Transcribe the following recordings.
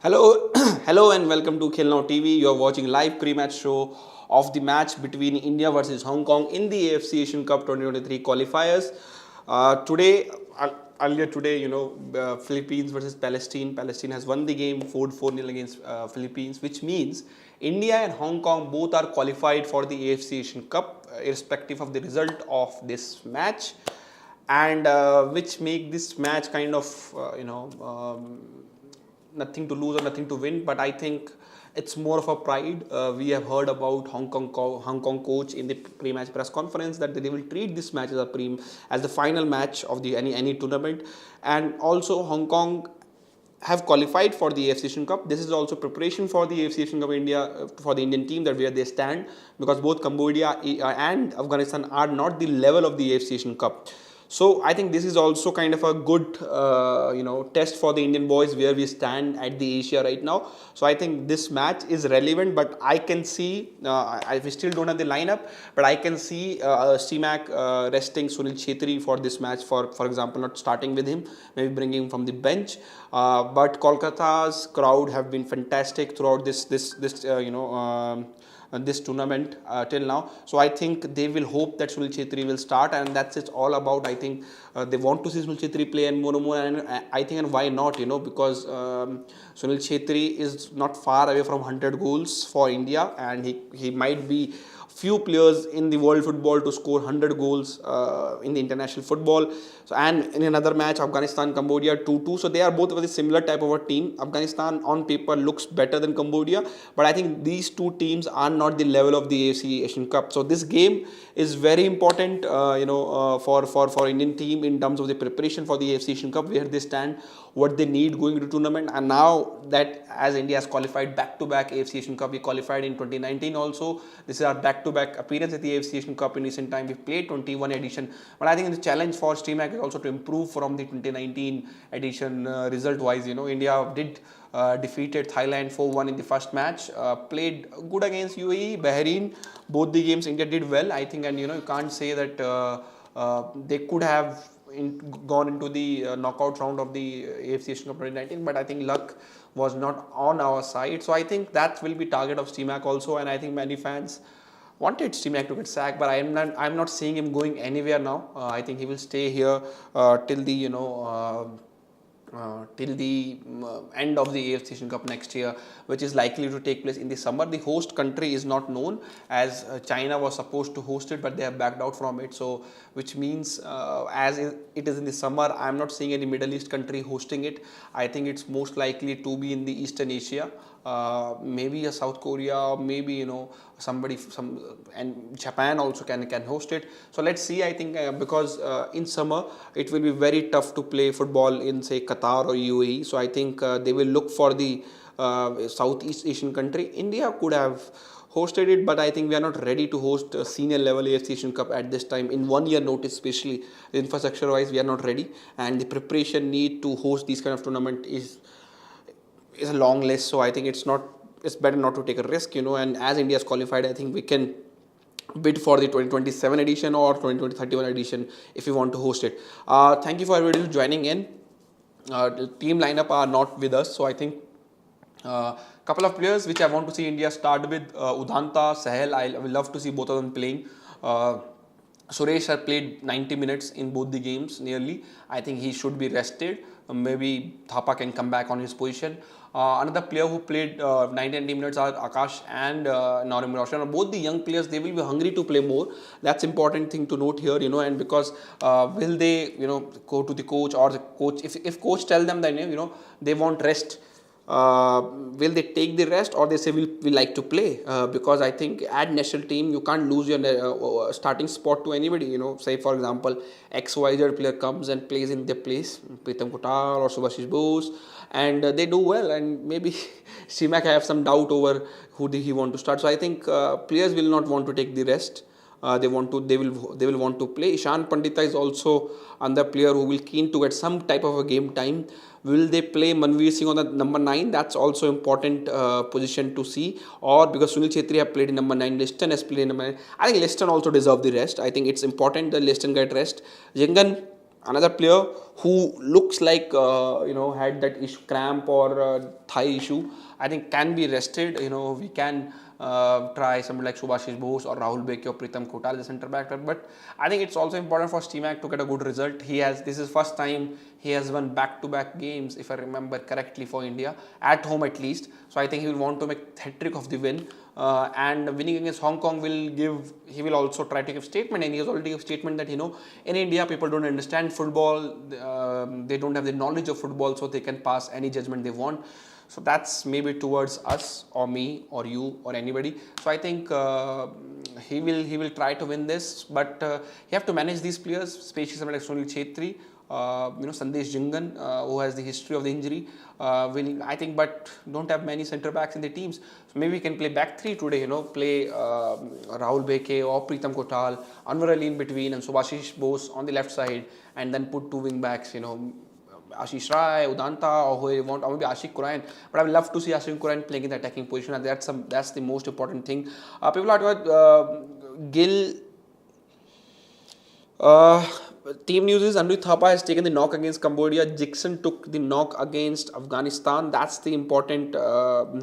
Hello, hello, and welcome to Khel Now TV. You are watching live pre-match show of the match between India versus Hong Kong in the AFC Asian Cup 2023 qualifiers. Earlier today, Philippines versus Palestine. Palestine has won the game 4-0 against Philippines, which means India and Hong Kong both are qualified for the AFC Asian Cup, irrespective of the result of this match, and which make this match kind of nothing to lose or nothing to win, but I think it's more of a pride. We have heard about Hong Kong coach in the pre-match press conference that they will treat this match as the final match of the any tournament, and also Hong Kong have qualified for the AFC Asian Cup. This is also preparation for the AFC Asian Cup India for the Indian team, that where they stand, because both Cambodia and Afghanistan are not the level of the AFC Asian Cup. So I think this is also kind of a good test for the Indian boys where we stand at the Asia right now. So I think this match is relevant, but I can see we still don't have the lineup, but I can see CMAC resting Sunil Chhetri for this match. For example, not starting with him, maybe bringing him from the bench. But Kolkata's crowd have been fantastic throughout this tournament till now. So I think they will hope that Sunil Chhetri will start, and that's it's all about. I think they want to see Sunil Chhetri play and more and more, and I think, and why not, because Sunil Chhetri is not far away from 100 goals for India, and he might be few players in the world football to score 100 goals in the international football. So, and in another match, Afghanistan Cambodia 2-2. So they are both of a similar type of a team. Afghanistan on paper looks better than Cambodia, but I think these two teams are not the level of the AFC Asian Cup. So this game is very important, for Indian team in terms of the preparation for the AFC Asian Cup, where they stand, what they need going into tournament. And now that as India has qualified back-to-back AFC Asian Cup, we qualified in 2019 also. This is our back-to-back appearance at the AFC Asian Cup in recent time. We played 21 edition, but I think the challenge for StreamHack is also to improve from the 2019 edition result-wise. India did defeated Thailand 4-1 in the first match, played good against UAE, Bahrain. Both the games India did well, I think, and you can't say that they could have gone into the knockout round of the AFC Asian Cup 2019, but I think luck was not on our side. So I think that will be target of StreamHack also, and I think many fans wanted StreamHack to get sacked, but I'm not seeing him going anywhere now. I think he will stay here till the end of the AFC Asian Cup next year, which is likely to take place in the summer. The host country is not known, as China was supposed to host it, but they have backed out from it. So, which means as it is in the summer, I'm not seeing any Middle East country hosting it. I think it's most likely to be in the Eastern Asia. Maybe a South Korea, or maybe and Japan also can host it. So let's see. I think because in summer it will be very tough to play football in, say, Qatar or UAE. So I think they will look for the Southeast Asian country. India could have hosted it, but I think we are not ready to host a senior level AFC Asian Cup at this time. In 1 year notice, especially infrastructure wise, we are not ready, and the preparation need to host these kind of tournament is a long list. So I think it's better not to take a risk, and as India is qualified, I think we can bid for the 2027 edition or 2031 edition if we want to host it. Thank you for everybody joining in. The team lineup are not with us, so I think couple of players which I want to see India start with, Udhanta, Sahel. I will love to see both of them playing. Suresh has played 90 minutes in both the games nearly. I think he should be rested. Maybe Thapa can come back on his position. Another player who played 90 minutes are Akash and Narim Roshan. Both the young players, they will be hungry to play more. That's important thing to note here, and because will they, go to the coach, or the coach, if coach tell them that, they want rest, will they take the rest, or they say we like to play? Because I think at national team you can't lose your starting spot to anybody. Say for example XYZ player comes and plays in their place, Pritam Kotal or Subhashish Bose, and they do well, and maybe CMAC have some doubt over who he want to start. So I think players will not want to take the rest. They will want to play. Ishan Pandita is also another player who will keen to get some type of a game time. Will they play Manveer Singh on the number 9? That's also important position to see. Or because Sunil Chhetri have played in number 9, Liston has played in number 9. I think Liston also deserve the rest. I think it's important that Liston get rest. Jingan another player who looks like had that issue, cramp or thigh issue, I think can be rested. We can try somebody like Subhashish Bose or Rahul Beke or Pritam Kotal as a centre back, but I think it's also important for Stimac to get a good result. This is first time he has won back-to-back games, if I remember correctly, for India, at home at least. So I think he will want to make hat-trick of the win. And winning against Hong Kong he will also try to give statement, and he has already given statement that in India people don't understand football, they don't have the knowledge of football, so they can pass any judgment they want. So that's maybe towards us or me or you or anybody. So I think he will try to win this, but you have to manage these players, especially someone like Sunil Chetri, Sandesh Jingan, who has the history of the injury, I think, but don't have many centre backs in the teams. So maybe we can play back three today, play Rahul Beke or Pritam Kotal, Anwar Ali in between, and Subhashish Bose on the left side, and then put two wing backs, Ashish Rai, Udanta, or who you want, or maybe Ashik Kurain. But I would love to see Ashik Kurain playing in the attacking position, and that's the most important thing. People are talking about Gill. Team news is Untitled Thapa has taken the knock against Cambodia. Jixon took the knock against Afghanistan. That's the important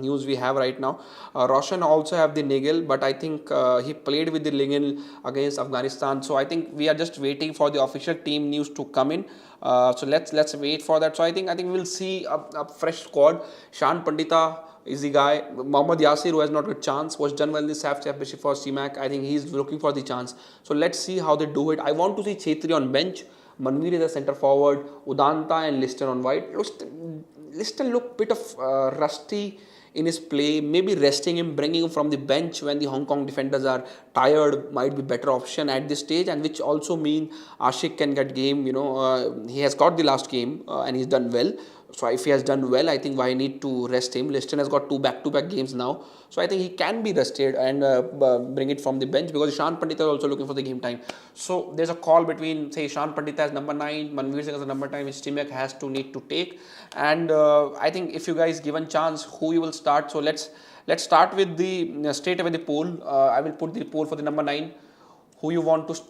news we have right now. Roshan also have the niggle, but I think he played with the niggle against Afghanistan. So I think we are just waiting for the official team news to come in. So let's wait for that. So I think we'll see a fresh squad. Shan Pandita is the guy. Mohammad Yasir, who has not got a chance, was done well in the SAF championship for CMAC. I think he's looking for the chance. So let's see how they do it. I want to see Chetri on bench. Manveer is a centre forward. Udanta and Liston on wide. Liston look bit of rusty in his play. Maybe resting him, bringing him from the bench when the Hong Kong defenders are tired might be better option at this stage, and which also mean Ashik can get game. He has got the last game and he's done well. So if he has done well, I think why need to rest him? Liston has got two back-to-back games now, so I think he can be rested and bring it from the bench, because Ishan Pandita is also looking for the game time. So there's a call between, say, Ishan Pandita as number 9, Manveer Singh as the number 10, which Stimac has to need to take. And I think if you guys given chance, who you will start? So let's start with the straight away the poll. I will put the poll for the number 9. Who you want to?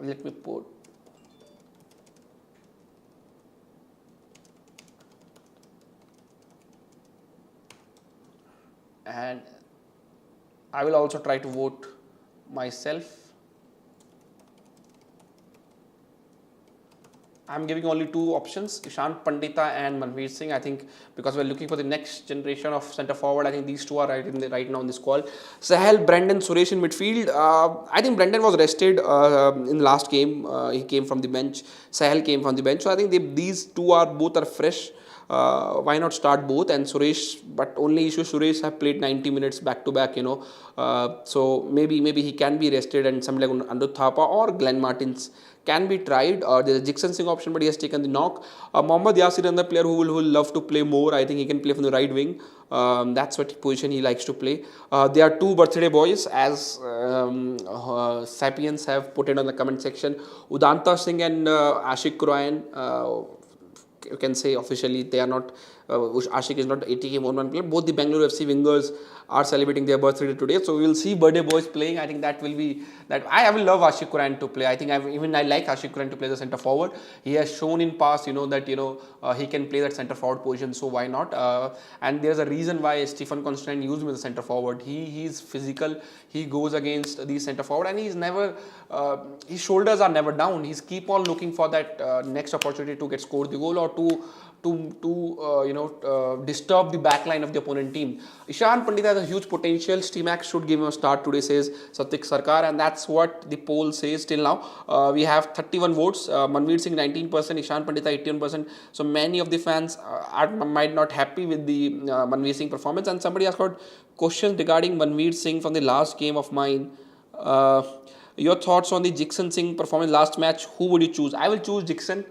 Let me put. And I will also try to vote myself. I'm giving only two options, Ishan Pandita and Manveer Singh. I think because we're looking for the next generation of centre forward, I think these two are right now in this call. Sahel, Brandon, Suresh in midfield. I think Brandon was rested in the last game. He came from the bench. Sahel came from the bench. So I think these two are both fresh. Why not start both? And Suresh, but only issue, Suresh have played 90 minutes back to back, so maybe he can be rested, and somebody like Untitled Thapa or Glenn Martins can be tried. There's a Jixon Singh option, but he has taken the knock. Mohammad Yasir, another player who will love to play more. I think he can play from the right wing. That's what position he likes to play. There are two birthday boys, as Sapiens have put it on the comment section. Udanta Singh and Ashik Kurain. You can say officially they are not, Ashik is not ATK 1-1 player. Both the Bangalore FC wingers are celebrating their birthday today. So we will see birthday boys playing. I think that will be, that I will love Ashik Kurain to play. I think I like Ashik Kurain to play the centre forward. He has shown in past, that, he can play that centre forward position. So why not? And there's a reason why Stephen Constantine used him as a centre forward. He's physical. He goes against the centre forward, and he's never, his shoulders are never down. He's keep on looking for that next opportunity to get scored the goal, or to disturb the backline of the opponent team. Ishan Pandita has a huge potential. Stimac should give him a start today, says Satik Sarkar, and that's what the poll says till now. We have 31 votes. Manveer Singh 19%, Ishan Pandita 81%. So many of the fans might not happy with the Manveer Singh performance. And somebody has got questions regarding Manveer Singh from the last game of mine. Your thoughts on the Jixon Singh performance last match? Who would you choose? I will choose Jixon.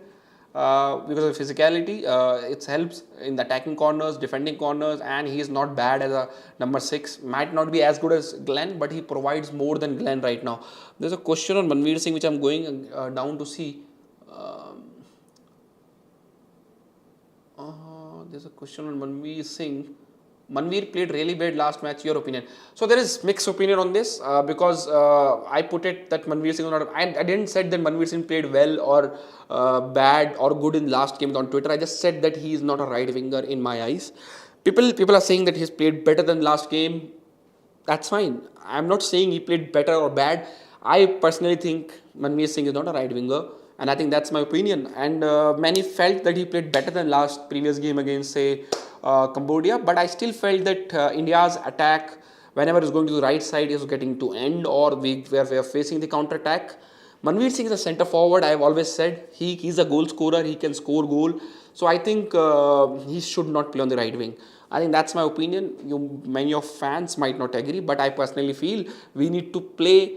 Because of physicality, it helps in the attacking corners, defending corners, and he is not bad as a number 6. Might not be as good as Glenn, but he provides more than Glenn right now. There's a question on Manveer Singh which I'm going down to see. There's a question on Manveer Singh. Manveer played really bad last match. Your opinion? So there is mixed opinion on this because I put it that Manveer Singh was not. I didn't said that Manveer Singh played well or bad or good in last game on Twitter. I just said that he is not a right winger in my eyes. People are saying that he's played better than last game. That's fine. I'm not saying he played better or bad. I personally think Manveer Singh is not a right winger, and I think that's my opinion. And many felt that he played better than last previous game against, say, Cambodia. But I still felt that India's attack, whenever it's going to the right side, is getting to end, or we are facing the counter attack. Manveer Singh is a centre forward. I have always said he's a goal scorer. He can score goal. So I think he should not play on the right wing. I think that's my opinion. Many of fans might not agree, but I personally feel we need to play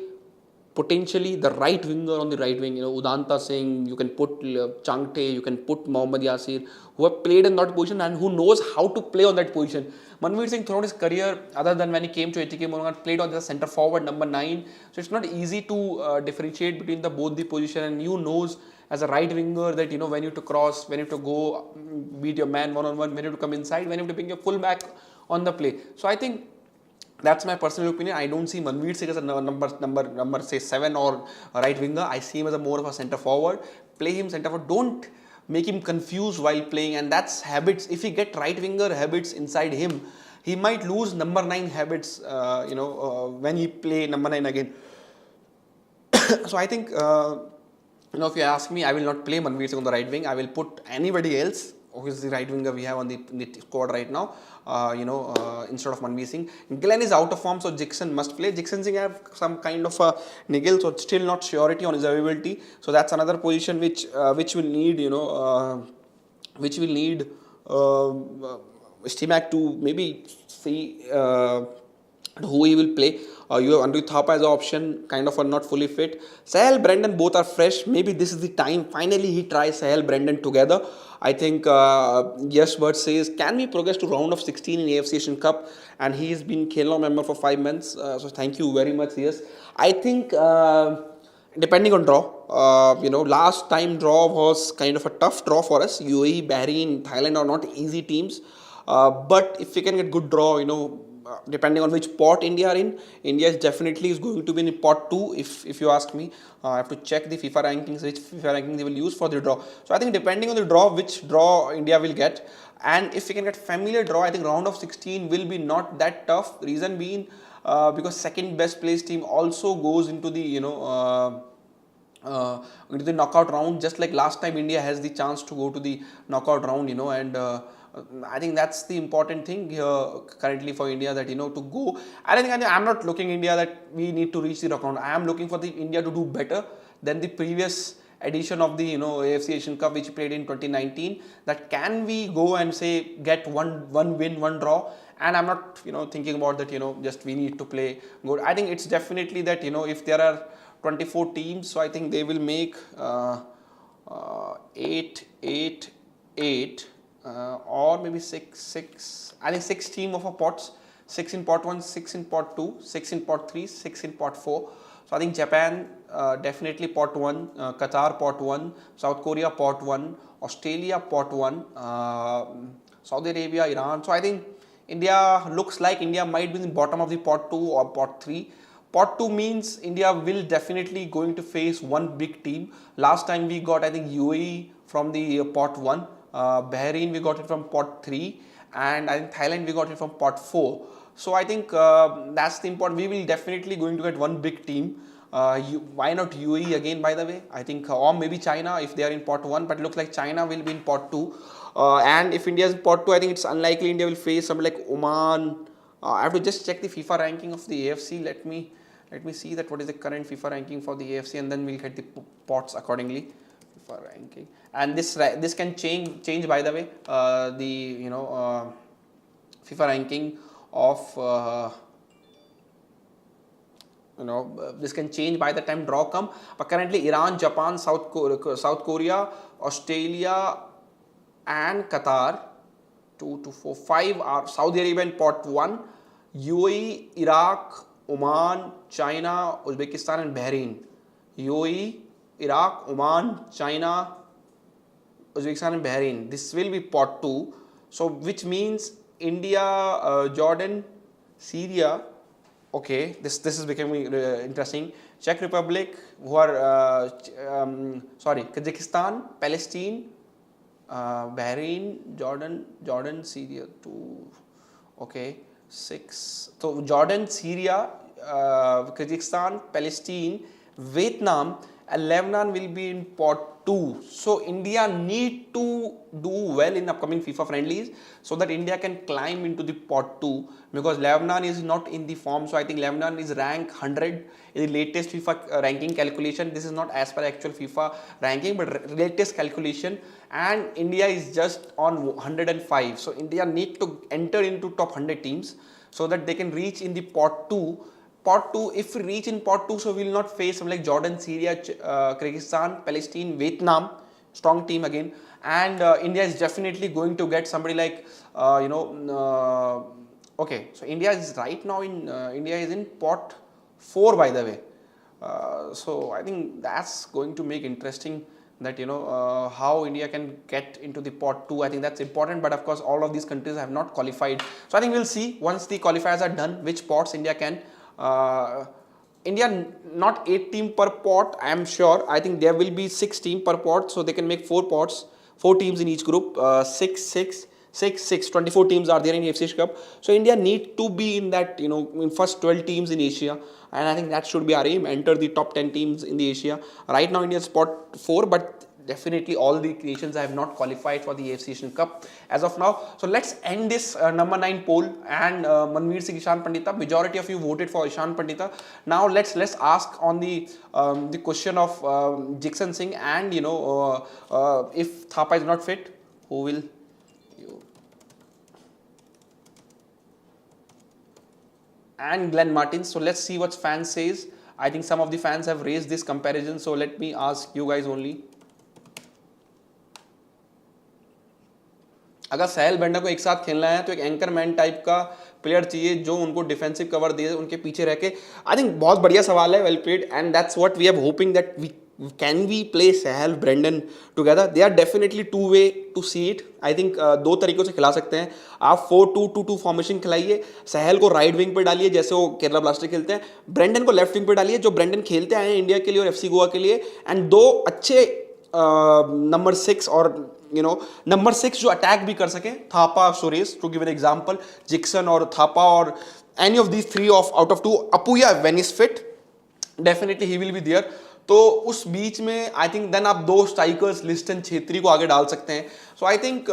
potentially the right winger on the right wing. Udanta Singh, you can put Changte, you can put Mohammad Yasir, who have played in that position and who knows how to play on that position. Manveer Singh throughout his career, other than when he came to ATK Monagan, played on the centre forward number 9. So it's not easy to differentiate between both the position, and you knows as a right winger that when you have to cross, when you have to go beat your man one-on-one, when you have to come inside, when you have to bring your full back on the play. So I think that's my personal opinion. I don't see Manveer Singh as a number say 7 or a right winger. I see him as a more of a centre forward. Play him centre forward. Don't make him confused while playing, and that's habits. If he get right winger habits inside him, he might lose number 9 habits. When he play number 9 again. So I think. If you ask me, I will not play Manveer Singh on the right wing. I will put anybody else who is the right winger we have on the squad right now, instead of Manveer Singh. Glenn is out of form, so Jixon must play. Jixon Singh have some kind of a niggle, so still not surety on his availability. So that's another position which will need, Stimac to maybe see who he will play. You have Andrew Thapa as an option, kind of are not fully fit. Sahel, Brendan, both are fresh. Maybe this is the time. Finally, he tries Sahel, Brendan together. I think Yes Bird says, can we progress to round of 16 in AFC Asian Cup? And he has been Khelo member for 5 months. So thank you very much. Yes, I think depending on draw, last time draw was kind of a tough draw for us. UAE, Bahrain, Thailand are not easy teams. But if we can get good draw, depending on which pot India are in, India is definitely going to be in pot 2. If you ask me, I have to check the FIFA rankings, which FIFA ranking they will use for the draw. So I think depending on the draw, which draw India will get, and if we can get familiar draw, I think round of 16 will be not that tough. Reason being, because second best placed team also goes into the into the knockout round, just like last time India has the chance to go to the knockout round, and I think that's the important thing here currently for India, that to go. I'm not looking India that we need to reach the knockout. I am looking for the India to do better than the previous edition of the AFC Asian Cup, which played in 2019. That can we go and say get one win, one draw. And I'm not thinking about that just we need to play good. I think it's definitely that if there are 24 teams, so I think they will make 8 or maybe 6. I think 6 team of a pots, 6 in pot 1, 6 in pot 2, 6 in pot 3, 6 in pot 4. So I think Japan definitely pot 1, Qatar pot 1, South Korea pot 1, Australia pot 1, Saudi Arabia, Iran. So I think India looks like India might be in the bottom of the pot 2 or pot 3. Pot 2 means India will definitely going to face one big team. Last time we got, I think, UAE from the pot 1. Bahrain we got it from pot 3, and I think Thailand we got it from pot 4. So I think that's the important. We will definitely going to get one big team. Why not UAE again, by the way? I think, or maybe China if they are in pot 1, but it looks like China will be in pot 2. And if India is in pot 2, I think it's unlikely India will face something like Oman. I have to just check the FIFA ranking of the AFC. Let me see that what is the current FIFA ranking for the AFC, and then we'll get the pots accordingly. FIFA ranking, and this can change by the way. The FIFA ranking of this can change by the time draw come. But currently Iran, Japan, South Korea, Australia, and Qatar 2 to 4, 5 are Saudi Arabia in pot 1, UAE, Iraq, Oman, China, Uzbekistan, and Bahrain. UAE, Iraq, Oman, China, Uzbekistan, and Bahrain. This will be pot 2. So which means India, Jordan, Syria. Okay, this is becoming interesting. Czech Republic, who are sorry, Kazakhstan, Palestine, Bahrain, Jordan, Syria. Two. Okay, six. So Jordan, Syria, Kazakhstan, Palestine, Vietnam, and Lebanon will be in pot 2. So India need to do well in upcoming FIFA friendlies so that India can climb into the pot 2, because Lebanon is not in the form. So I think Lebanon is ranked 100 in the latest FIFA ranking calculation. This is not as per actual FIFA ranking, but latest calculation, and India is just on 105. So India need to enter into top 100 teams so that they can reach in the pot 2. Pot 2, if we reach in pot 2, so we will not face something like Jordan, Syria, Kyrgyzstan, Palestine, Vietnam, strong team again, and India is definitely going to get somebody like okay, so India is right now in India is in pot 4, by the way. So I think that's going to make interesting that how India can get into the pot 2. I think that's important, but of course all of these countries have not qualified. So I think we'll see once the qualifiers are done which pots India can. India not 8 team per pot, I am sure. I think there will be 6 team per pot, so they can make 4 pots, 4 teams in each group. 24 teams are there in AFC Asian Cup. So India need to be in that, in first 12 teams in Asia, and I think that should be our aim, enter the top 10 teams in the Asia. Right now India is pot 4, but definitely all the nations have not qualified for the AFC Asian Cup as of now. So let's end this number 9 poll, and Manveer Singh, Ishan Pandita, majority of you voted for Ishan Pandita. Now let's ask on the question of Jixan Singh, and if Thapa is not fit, who will you? And Glenn Martins. So let's see what fans says. I think some of the fans have raised this comparison, so let me ask you guys only. अगर सहल Benda को एक साथ खेलना है तो एक anchorman type का player चाहिए जो उनको डिफेंसिव कवर दे, उनके पीछे रह के. आई थिंक बहुत बढ़िया सवाल है, well played, and that's what we are hoping that we can we play Sahal Brandon together. They are definitely two ways to see it. I think 2 तरीकों से खिला सकते हैं. आप 4-2-2-2 फॉर्मेशन खिलाइए, सहल को राइट विंग पे डालिए जैसे वो केरला ब्लास्टर खेलते हैं, ब्रेंडन को लेफ्ट विंग पे डालिए जो ब्रेंडन खेलते आए हैं इंडिया के लिए और एफसी गोवा के लिए, एंड 2 अच्छे नंबर 6 और नंबर 6 जो अटैक भी कर सके, Thapa, Suresh, to give an example, Jeakson और थापा, और any of these 3 out of 2. Apuia when is fit definitely he will be there. तो उस बीच में आई थिंक देन आप 2 स्ट्राइकर्स लिस्टन, छेत्री को आगे डाल सकते हैं. सो आई थिंक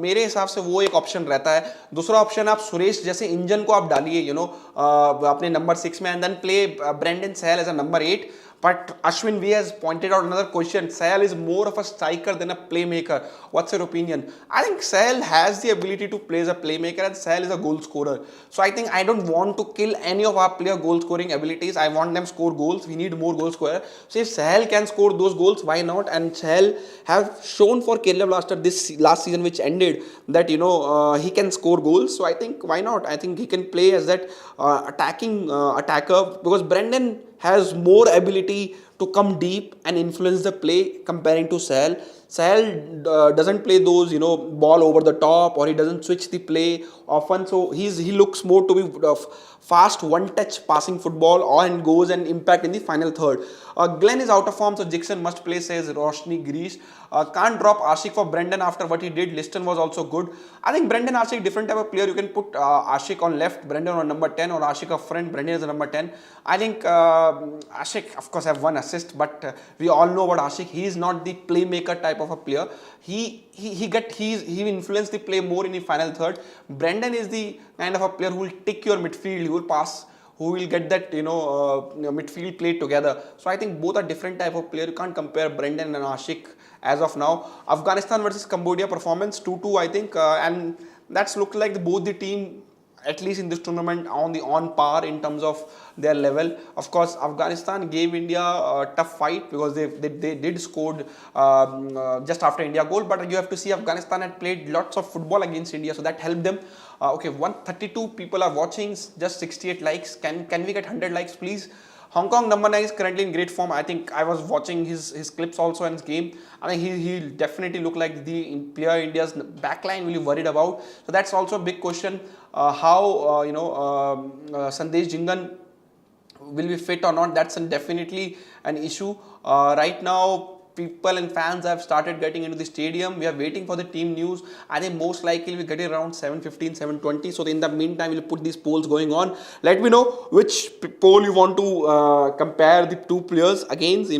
मेरे हिसाब से वो एक ऑप्शन रहता है. दूसरा ऑप्शन आप सुरेश जैसे इंजन को आप डालिए अपने नंबर 6 में, and then play Brandon Sahal as a number 8. But Ashwin V has pointed out another question. Sahel is more of a striker than a playmaker. What's your opinion? I think Sahel has the ability to play as a playmaker, and Sahel is a goal scorer. So I think I don't want to kill any of our player goal scoring abilities. I want them score goals. We need more goal scorer. So if Sahel can score those goals, why not? And Sahel have shown for Kerala Blaster this last season which ended that he can score goals. So I think why not? I think he can play as that attacking attacker, because Brendan has more ability to come deep and influence the play comparing to Sahel. Sahel doesn't play those ball over the top, or he doesn't switch the play often. So he looks more to be fast one-touch passing football, and goes and impact in the final third. Glenn is out of form, so Jixon must play, says Roshni Greece. Can't drop Ashik for Brendan after what he did. Liston was also good. I think Brendan, Ashik, different type of player. You can put Ashik on left, Brendan on number 10, or Ashik up front, Brendan is a number 10. I think Ashik, of course, have 1 assist, but we all know about Ashik. He is not the playmaker type of a player. He influence the play more in the final third. Brendan is the kind of a player who will tick your midfield, he will pass, who will get that midfield play together. So I think both are different type of player. You can't compare Brendan and Ashik as of now. Afghanistan versus Cambodia performance 2-2, I think, and that's looked like both the team, at least in this tournament, on par in terms of their level. Of course, Afghanistan gave India a tough fight because they did scored just after India goal, but you have to see Afghanistan had played lots of football against India, so that helped them. Okay, 132 people are watching, just 68 likes. Can we get 100 likes, please? Hong Kong number 9 is currently in great form. I think I was watching his clips also in his game. I think he'll definitely look like the player India's backline will be worried about. So that's also a big question. How Sandesh Jingan will be fit or not, that's definitely an issue. Right now, people and fans have started getting into the stadium. We are waiting for the team news. I think most likely we'll get it around 7:15, 7:20. So in the meantime, we'll put these polls going on. Let me know which poll you want to compare the two players against.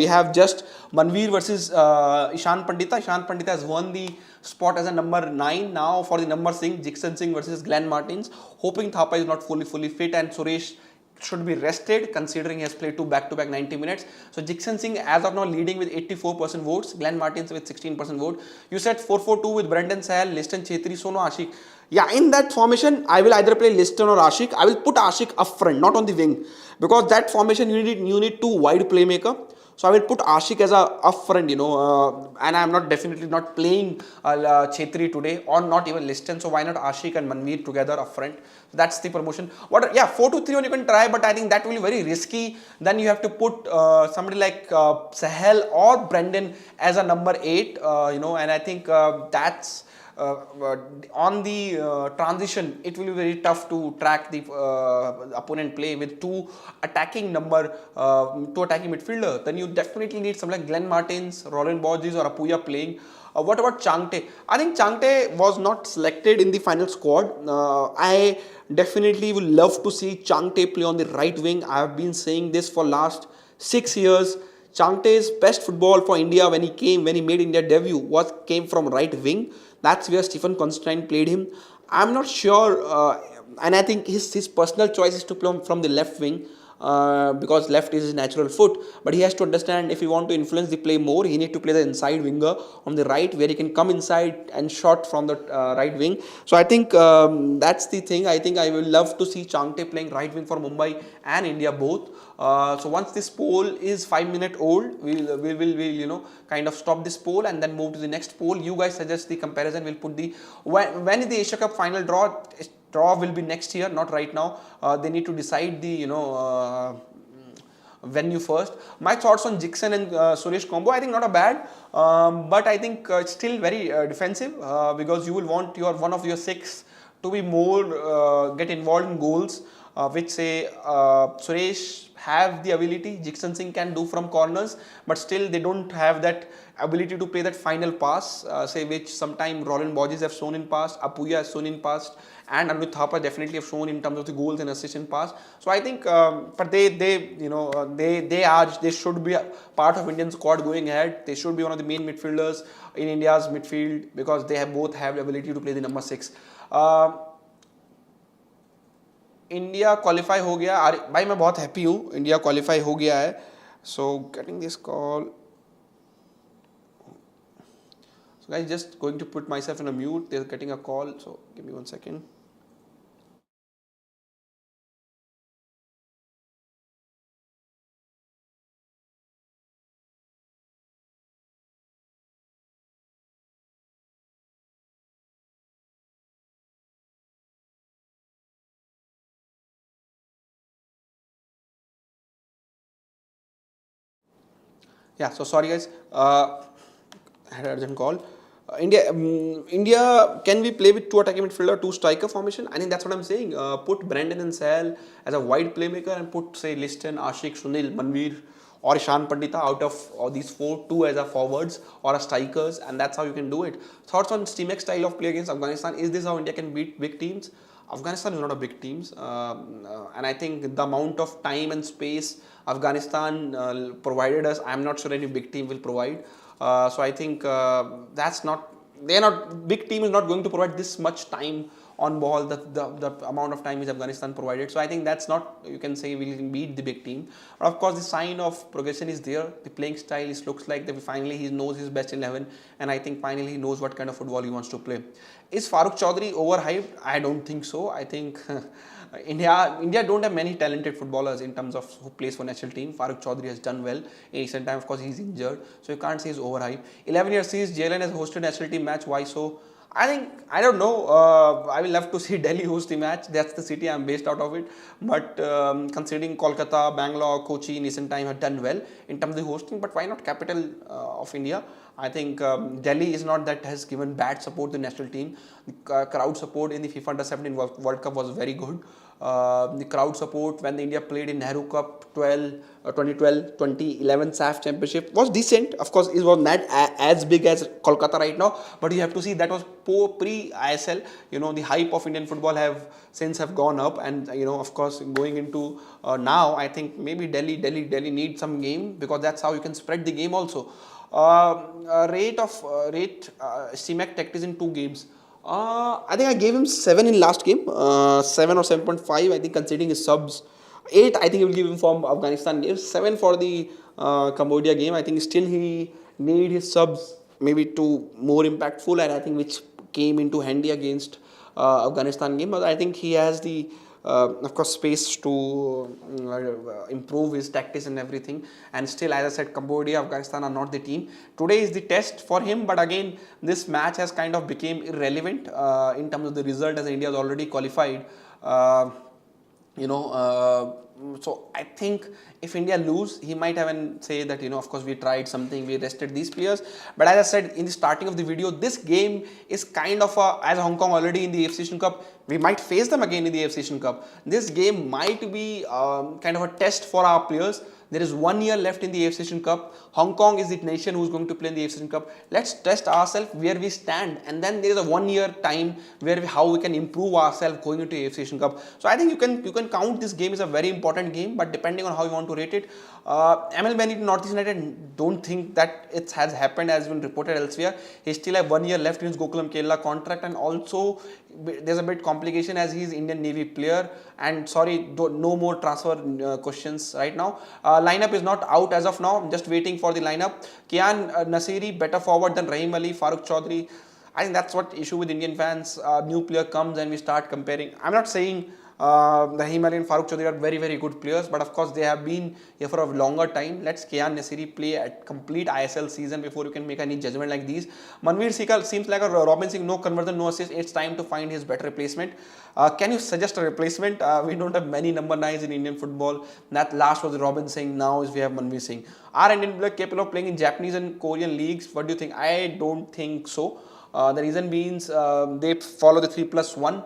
We have just Manveer versus Ishan Pandita. Ishan Pandita has won the spot as a number 9. Now for the number 6, Jixan Singh versus Glenn Martins. Hoping Thapa is not fully fit, and Suresh should be rested considering he has played 2 back-to-back 90 minutes. So Jixan Singh as of now leading with 84% votes, Glenn Martins with 16% vote. You said 4-4-2 with Brendan Sahal, Liston Chetri, Sono Ashik. Yeah, in that formation, I will either play Liston or Ashik. I will put Ashik up front, not on the wing, because that formation you need 2 wide playmaker. So I will put Ashik as a up front, and I am definitely not playing Chetri today, or not even Liston. So why not Ashik and Manveer together up front? So that's the promotion. 4-2-3-1 you can try, but I think that will be very risky. Then you have to put somebody like Sahel or Brendan as a number 8, and I think that's. On the transition, it will be very tough to track the opponent play with two attacking midfielder. Then you definitely need something like Glenn Martins, Roland Borges or Apuya playing. What about Changte? I think Changte was not selected in the final squad. I definitely would love to see Changte play on the right wing. I have been saying this for last 6 years. Changte's best football for India when he made India debut came from right wing. That's where Stephen Constantine played him. I'm not sure, and I think his personal choice is to play from the left wing because left is his natural foot. But he has to understand, if he want to influence the play more, he need to play the inside winger on the right, where he can come inside and shot from the right wing. So I think that's the thing. I think I will love to see Changte playing right wing for Mumbai and India both. So once this poll is 5 minutes old, we'll kind of stop this poll and then move to the next poll. You guys suggest the comparison. We'll put when is the Asia Cup final draw? Draw will be next year, not right now. They need to decide the venue first. My thoughts on Jixan and Suresh combo, I think not a bad, but I think it's still very defensive because you will want one of your 6 to be more get involved in goals, which say Suresh have the ability, Jixan Singh can do from corners, but still they don't have that ability to play that final pass, which sometime Roland Borges have shown in past, Apuya has shown in past, and Anuj Thapa definitely have shown in terms of the goals and assists in past. So I think, but they should be a part of Indian squad going ahead. They should be one of the main midfielders in India's midfield because they both have the ability to play the number 6. India qualify हो गया भाई, मैं बहुत happy हूँ, India qualify हो गया है. So getting this call, so guys just going to put my self in a mute, they are getting a call, so give me 1 second. Yeah, so sorry guys, I had an urgent call. India, can we play with 2 attacking midfielder, 2 striker formation? I think that's what I'm saying. Put Brandon and Sahel as a wide playmaker and put, say, Liston, Ashik, Sunil, Manveer or Ishan Pandita out of these 4, 2 as a forwards or a strikers, and that's how you can do it. Thoughts on Steamx style of play against Afghanistan? Is this how India can beat big teams? Afghanistan is not a big team, and I think the amount of time and space Afghanistan provided us, I'm not sure any big team will provide. So I think big team is not going to provide this much time on ball, the amount of time which Afghanistan provided. So I think that's not, you can say, we can beat the big team. But of course the sign of progression is there. The playing style looks like that finally he knows his best 11, and I think finally he knows what kind of football he wants to play. Is Farooq Chaudhary overhyped? I don't think so. I think India don't have many talented footballers in terms of who plays for national team. Farooq Chaudhary has done well. In recent time, of course, he's injured, so you can't say he's overhyped. 11 years since Jalen has hosted national team match. Why so? I think, I don't know. I will love to see Delhi host the match. That's the city I'm based out of it. But considering Kolkata, Bangalore, Kochi in recent time have done well in terms of the hosting, but why not capital of India? I think Delhi is not that has given bad support to the national team. The crowd support in the FIFA Under-17 World Cup was very good. The crowd support when the India played in Nehru Cup 2012, 2011 SAF Championship was decent. Of course, it was not as big as Kolkata right now, but you have to see that was pre-ISL. You know, the hype of Indian football have gone up, and you know, of course, going into now, I think maybe Delhi needs some game, because that's how you can spread the game also. Rate CMAC tactics in 2 games. I think I gave him 7 in last game, 7 or 7.5. I think considering his subs, 8. I think he will give him from Afghanistan game. 7 for the Cambodia game. I think still he need his subs maybe to more impactful, and I think which came into handy against Afghanistan game. But I think he has the of course space to improve his tactics and everything. And still, as I said, Cambodia, Afghanistan are not the team. Today is the test for him, but again, this match has kind of became irrelevant in terms of the result, as India has already qualified. So I think if India lose, he might even say that, of course we tried something, we rested these players. But as I said in the starting of the video, this game is kind of as Hong Kong already in the AFC Asian Cup, we might face them again in the AFC Asian Cup. This game might be kind of a test for our players. There is 1 year left in the AFC Asian Cup. Hong Kong is the nation who is going to play in the AFC Asian Cup. Let's test ourselves where we stand, and then there is a 1 year time where how we can improve ourselves going into AFC Asian Cup. So I think you can count this game as a very important game, but depending on how you want to rate it, ML Benny to Northeast United, don't think that it has happened as been reported elsewhere. He still have 1 year left in his Gokulam Kerala contract, and also there's a bit complication as he is Indian Navy player. And sorry, no more transfer questions right now. Lineup is not out as of now. I'm just waiting for the lineup. Kian Nasiri better forward than Rahim Ali, Farooq Chaudhary. I think that's what issue with Indian fans. New player comes and we start comparing. I'm not saying Rahim Ali and Farooq Chaudhary are very, very good players, but of course they have been here for a longer time. Let's Kian Nasiri play a complete ISL season before you can make any judgment like these. Manveer Sikal seems like a Robin Singh, no conversion, no assist. It's time to find his better replacement. Can you suggest a replacement? We don't have many number 9s in Indian football. That last was Robin Singh. Now we have Manveer Singh. Are Indian players capable of playing in Japanese and Korean leagues? What do you think? I don't think so. The reason means they follow the 3+1.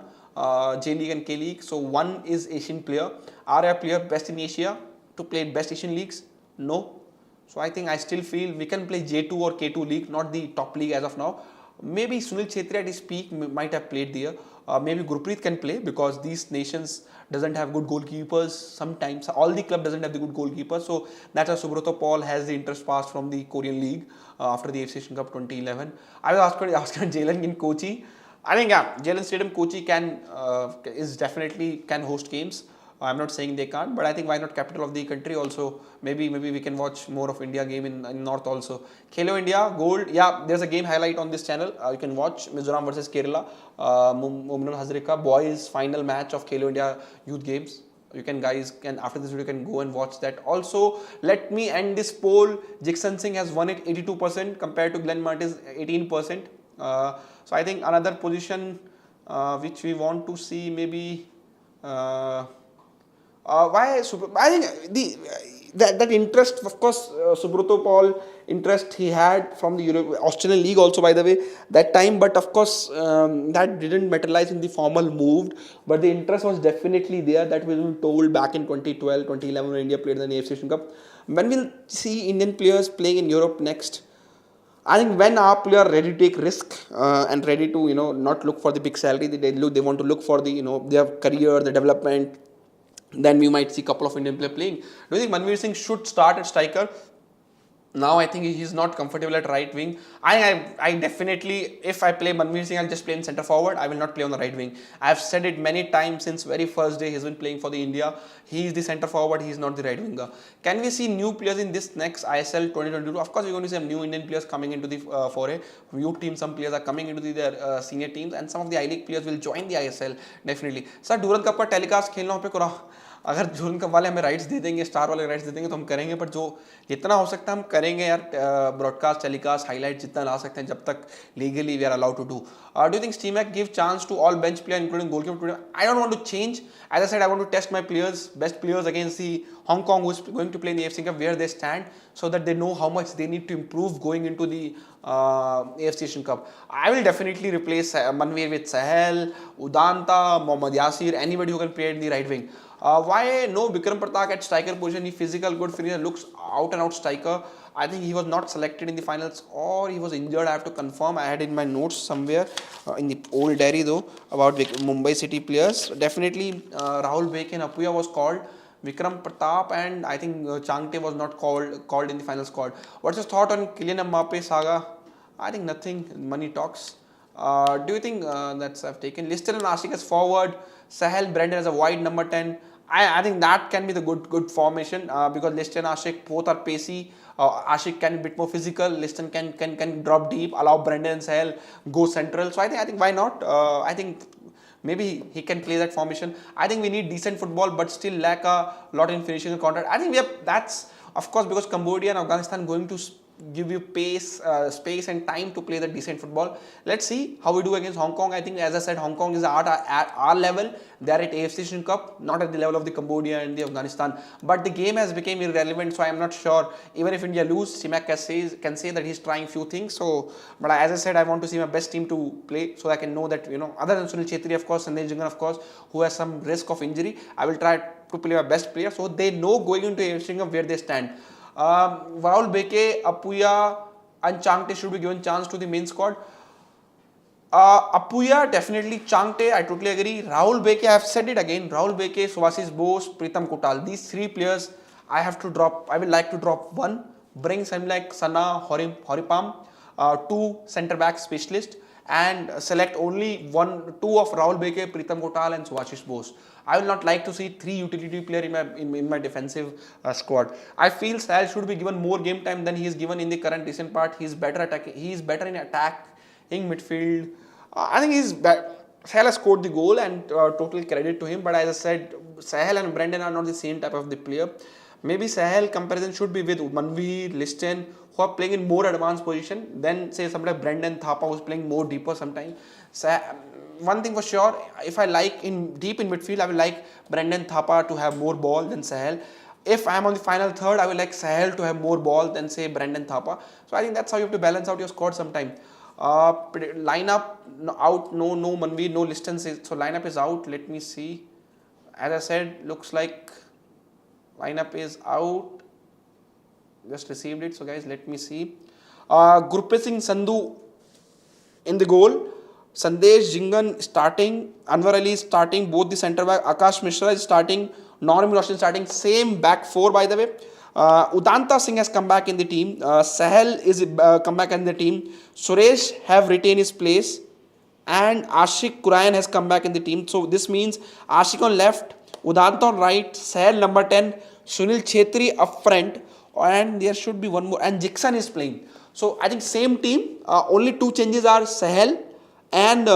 J League and K League. So one is Asian player. Are a player best in Asia to play best Asian leagues? No. So I think I still feel we can play J2 or K2 league, not the top league as of now. Maybe Sunil Chhetri at his peak might have played there. Maybe Gurpreet can play, because these nations doesn't have good goalkeepers sometimes. All the club doesn't have the good goalkeepers. So that's why Subrata Paul has the interest passed from the Korean league after the AFC Asian Cup 2011. I was asked Jalen in Kochi. I think Jalen Stadium Kochi can host games. I'm not saying they can't, but I think why not capital of the country also? Maybe we can watch more of India game in North also. Khelo India Gold. Yeah, there's a game highlight on this channel. You can watch Mizoram versus Kerala. Mumnul Hazarika boys final match of Khelo India Youth Games. You can after this video can go and watch that. Also, let me end this poll. Jixon Singh has won it 82% compared to Glenn Martin's 18%. So I think another position which we want to see maybe I think that interest, of course, Subrata Paul interest he had from the Australian League also, by the way, that time, but of course that didn't materialize in the formal move, but the interest was definitely there. That we were told back in 2012, 2011 when India played in the AFC Asian Cup. When we'll see Indian players playing in Europe next? I think when our player ready to take risk and ready to not look for the big salary, they want to look for the their career, the development, then we might see a couple of Indian players playing. Do you think Manveer Singh should start at striker? Now I think he's not comfortable at right wing. I definitely, if I play Manveer Singh, I'll just play in centre forward. I will not play on the right wing. I've said it many times since very first day he's been playing for the India. He is the centre forward, he is not the right winger. Can we see new players in this next ISL 2022? Of course, we're going to see some new Indian players coming into the foray. Youth team, some players are coming into their senior teams, and some of the I-League players will join the ISL definitely. Sir, Durand Cup का telecast खेलना हो पे करा अगर जून cup वाले हमें rights दे देंगे, star वाले राइट्स दे देंगे तो हम करेंगे, पर जो जितना हो सकता है हम करेंगे यार, ब्रॉडकास्ट, टेलीकास्ट, हाईलाइट जितना ला सकते हैं जब तक legally we are allowed to do. Do you think Steamac give chance to all bench players including goalkeeper today? I don't want to change. As I said, I want to test my players, best players against the Hong Kong who's going to play in the AFC Cup, where they stand, so that they know how much they need to improve going into the AFC Asian Cup. I will definitely replace Manveer with Sahel, Udanta, Mohammad Yasir, anybody who can play in the right wing. Why no Vikram Pratak at striker position? He physical, good finisher, looks out and out striker. I think he was not selected in the finals, or he was injured. I have to confirm. I had in my notes somewhere in the old diary though about Mumbai City players. Definitely Rahul Beke and Apuya was called. Vikram Pratap and I think Changte was not called in the final squad. What's your thought on Kylian Mbappe saga? I think nothing. Money talks. Do you think that's I've taken Lister and Ashik as forward, Sahel Brendan as a wide number 10? I think that can be the good formation because Lister and Ashik both are pacey. Ashik can be a bit more physical. Liston can drop deep, allow Brendan and Sahel go central. So I think why not? I think maybe he can play that formation. I think we need decent football, but still lack a lot in finishing the contract. I think we have that's of course because Cambodia and Afghanistan going to give you space and time to play the decent football. Let's see how we do against Hong Kong. I think, as I said, Hong Kong is at our level. They are at AFC Asian Cup, not at the level of the Cambodia and the Afghanistan. But the game has become irrelevant, so I am not sure. Even if India lose, Steamac can say that he's trying few things. So, but as I said, I want to see my best team to play, so I can know that other than Sunil Chhetri, of course, Sandesh Jhingan, of course, who has some risk of injury, I will try to play my best player, so they know going into AFC Asian Cup where they stand. Rahul Beke, Apuya and Changte should be given chance to the main squad. Apuya definitely, Changte I totally agree. Rahul Beke, I have said it again, Rahul Beke, Subhasis Bose, Pritam Kotal, these three players I have to drop. I will like to drop one, bring some like Sana, Horipam, two centre back specialists, and select only two of Rahul Beke, Pritam Kotal and Subhasis Bose. I will not like to see three utility player in my defensive squad. I feel Sahel should be given more game time than he is given in the current recent part. He is better attacking. He is better in attacking midfield. I think Sahel has scored the goal and total credit to him. But as I said, Sahel and Brendan are not the same type of the player. Maybe Sahel comparison should be with Manveer, Liston, who are playing in more advanced position than say somebody like Brendan Thapa, who is playing more deeper sometimes. One thing for sure, if I like deep in midfield, I will like Brendan Thapa to have more ball than Sahel. If I am on the final third, I will like Sahel to have more ball than say Brendan Thapa. So I think that's how you have to balance out your squad sometime. Lineup out, no Manveer, no Liston. So lineup is out. Let me see. As I said, looks like lineup is out. Just received it. So guys, let me see. Gurpreet Singh Sandhu in the goal. Sandesh Jhingan starting, Anwar Ali starting, both the centre back, Akash Mishra is starting, Norm Roshan starting, same back four by the way. Udanta Singh has come back in the team, Sahel is come back in the team, Suresh have retained his place, and Ashik Kurayan has come back in the team. So this means Ashik on left, Udanta on right, Sahel number 10, Sunil Chhetri up front, and there should be one more, and Jixon is playing. So I think same team, only two changes are Sahel and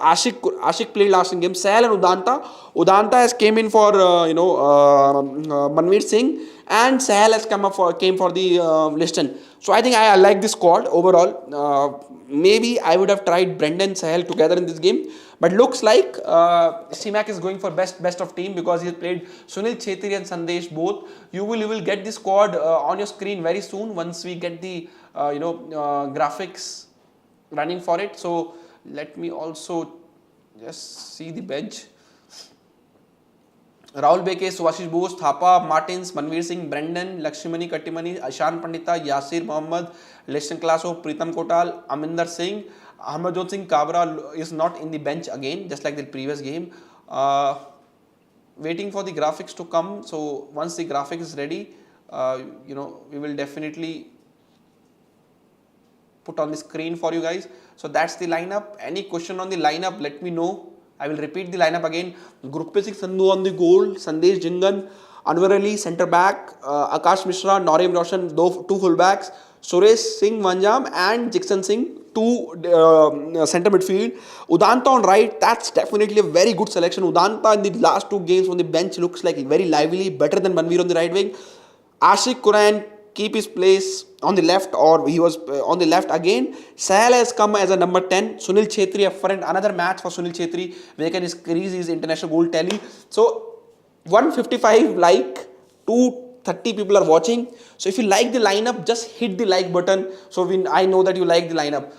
Ashik played last in game. Sahel and Udanta has came in for Manveer Singh, and Sahel has came for the Liston. So I think I like this squad overall. Maybe I would have tried Brendan and Sahel together in this game, but looks like Steamac is going for best of team because he has played Sunil Chhetri and Sandesh both. You will get the squad on your screen very soon once we get the graphics running for it. So let me also just see the bench. Rahul Beke, Subhasis Bose, Thapa, Martins, Manveer Singh, Brendan, Lakshmani Kattimani, Ashan Pandita, Yasir Mohammed, Leston Klaso, Pritam Kotal, Aminder Singh, Ahmadjot Singh Kabra is not in the bench again, just like the previous game. Waiting for the graphics to come. So once the graphic is ready, we will definitely put on the screen for you guys. So that's the lineup. Any question on the lineup, let me know. I will repeat the lineup again. Gurpreet Singh Sandhu on the goal, Sandesh Jhingan, Anwar Ali centre back, Akash Mishra, Norem Roshan, two fullbacks, Suresh Singh Vanjam and Jixon Singh center midfield. Udanta on right, that's definitely a very good selection. Udanta in the last 2 games on the bench looks like very lively, better than Manveer on the right wing. Ashik Quran keep his place on the left, or he was on the left again. Sahel has come as a number 10. Sunil Chhetri up front, another match for Sunil Chhetri where he can increase his international goal tally. So 155 like, 230 people are watching. So if you like the lineup, just hit the like button. So I know that you like the lineup.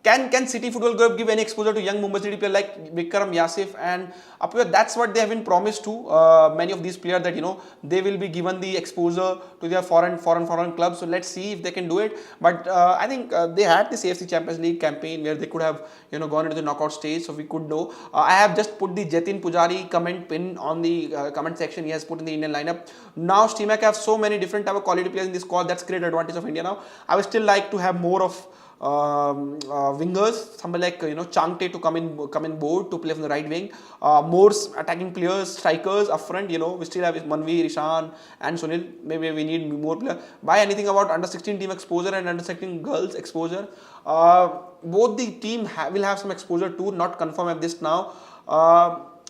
Can City Football Club give any exposure to young Mumbai City player like Vikram Yasif and Apurva? That's what they have been promised to many of these players, that they will be given the exposure to their foreign clubs. So let's see if they can do it. But I think they had this AFC Champions League campaign where they could have gone into the knockout stage. So we could know. I have just put the Jatin Pujari comment pin on the comment section. He has put in the Indian lineup. Now Steamac have so many different type of quality players in this squad. That's great advantage of India now. I would still like to have more of wingers, somebody like Changte to come in board to play from the right wing. More attacking players, strikers up front. We still have Manveer, Ishan, and Sunil. Maybe we need more players. Buy anything about under 16 team exposure and under 16 girls exposure. Both the team will have some exposure too. Not confirm at this now.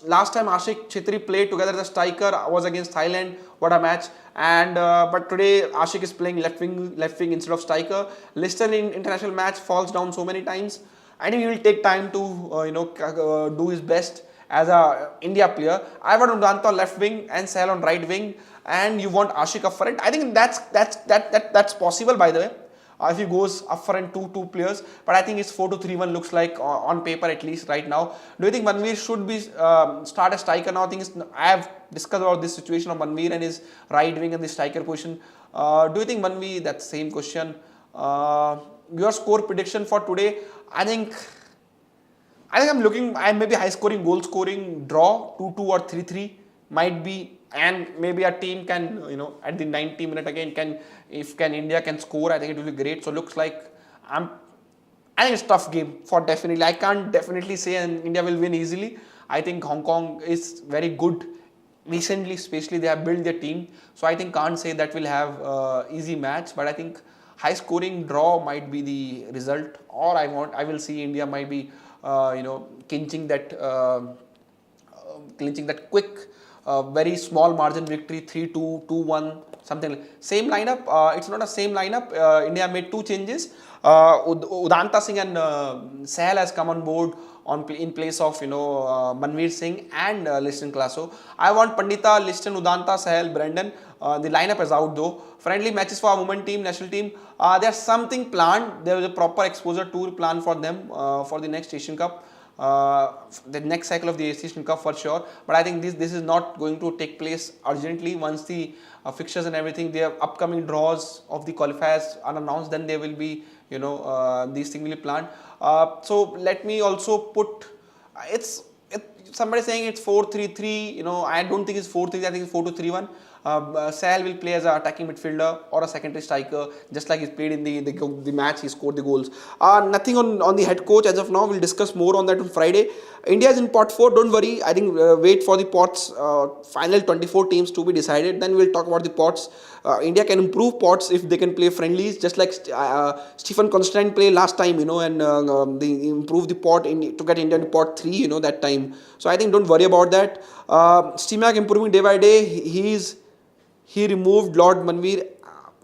Last time Ashik Chhetri played together as a striker was against Thailand. What a match! And but today Ashik is playing left wing instead of striker. Liston in international match falls down so many times. I think he will take time to do his best as a India player. I want Udanta on left wing and Sahel on right wing, and you want Ashik up front. I think that's possible, by the way. If he goes up front two players, but I think it's 4-2-3-1 looks like on paper at least right now. Do you think Manveer should be start as striker now? I have discussed about this situation of Manveer and his right wing and the striker position. Do you think Manveer? That same question. Your score prediction for today? I think I'm looking. I maybe high scoring, goal scoring, draw 2-2 or 3-3 might be. And maybe a team can, at the 90 minute again, if India can score, I think it will be great. So looks like I think it's a tough game for definitely. I can't definitely say India will win easily. I think Hong Kong is very good recently, especially they have built their team. So I think can't say that will have easy match, but I think high scoring draw might be the result. Or I will see India might be, clinching that quick. Very small margin victory, 3-2, 2-1, something like. Same lineup. It's not a same lineup. India made 2 changes. Udanta Singh and Sahel has come on board in place of Manveer Singh and Liston Classo. I want Pandita, Liston, Udanta, Sahel, Brandon. The lineup is out though. Friendly matches for our women team, national team. There's something planned. There is a proper exposure tour planned for them for the next Asian Cup. The next cycle of the Asian Cup for sure, but I think this is not going to take place urgently. Once the fixtures and everything, their upcoming draws of the qualifiers are announced, then there will be these things will be planned. So let me also put somebody saying it's 4-3-3. I don't think it's 4-3. I think it's 4-2-3-1. Sahel will play as an attacking midfielder or a secondary striker, just like he's played in the match. He scored the goals. Nothing on the head coach as of now. We'll discuss more on that on Friday. India is in pot 4. Don't worry. I think wait for the pots final 24 teams to be decided. Then we'll talk about the pots. India can improve pots if they can play friendlies, just like Stephen Constantine played last time. And they improved the pot to get India in pot 3. That time. So I think don't worry about that. Steamac improving day by day. He removed Lord Manveer.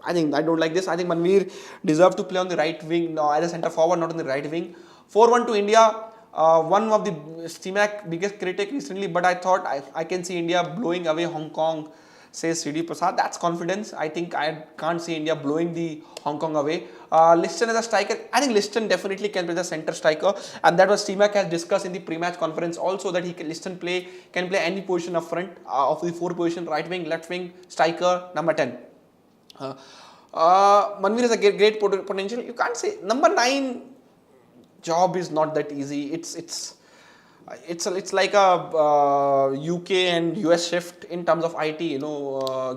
I don't like this. I think Manveer deserved to play on the right wing as a centre forward, not on the right wing. 4-1 to India. One of the Steamac biggest critic recently, but I thought I can see India blowing away Hong Kong, says CD Prasad. That's confidence. I think I can't see India blowing the Hong Kong away. Liston as a striker. I think Liston definitely can play the centre striker, and that was Steamac has discussed in the pre-match conference also, that Liston can play any position up front of the 4 position: right wing, left wing, striker, number 10. Manveer is a great potential. You can't say number 9 job is not that easy. It's like a UK and US shift in terms of IT,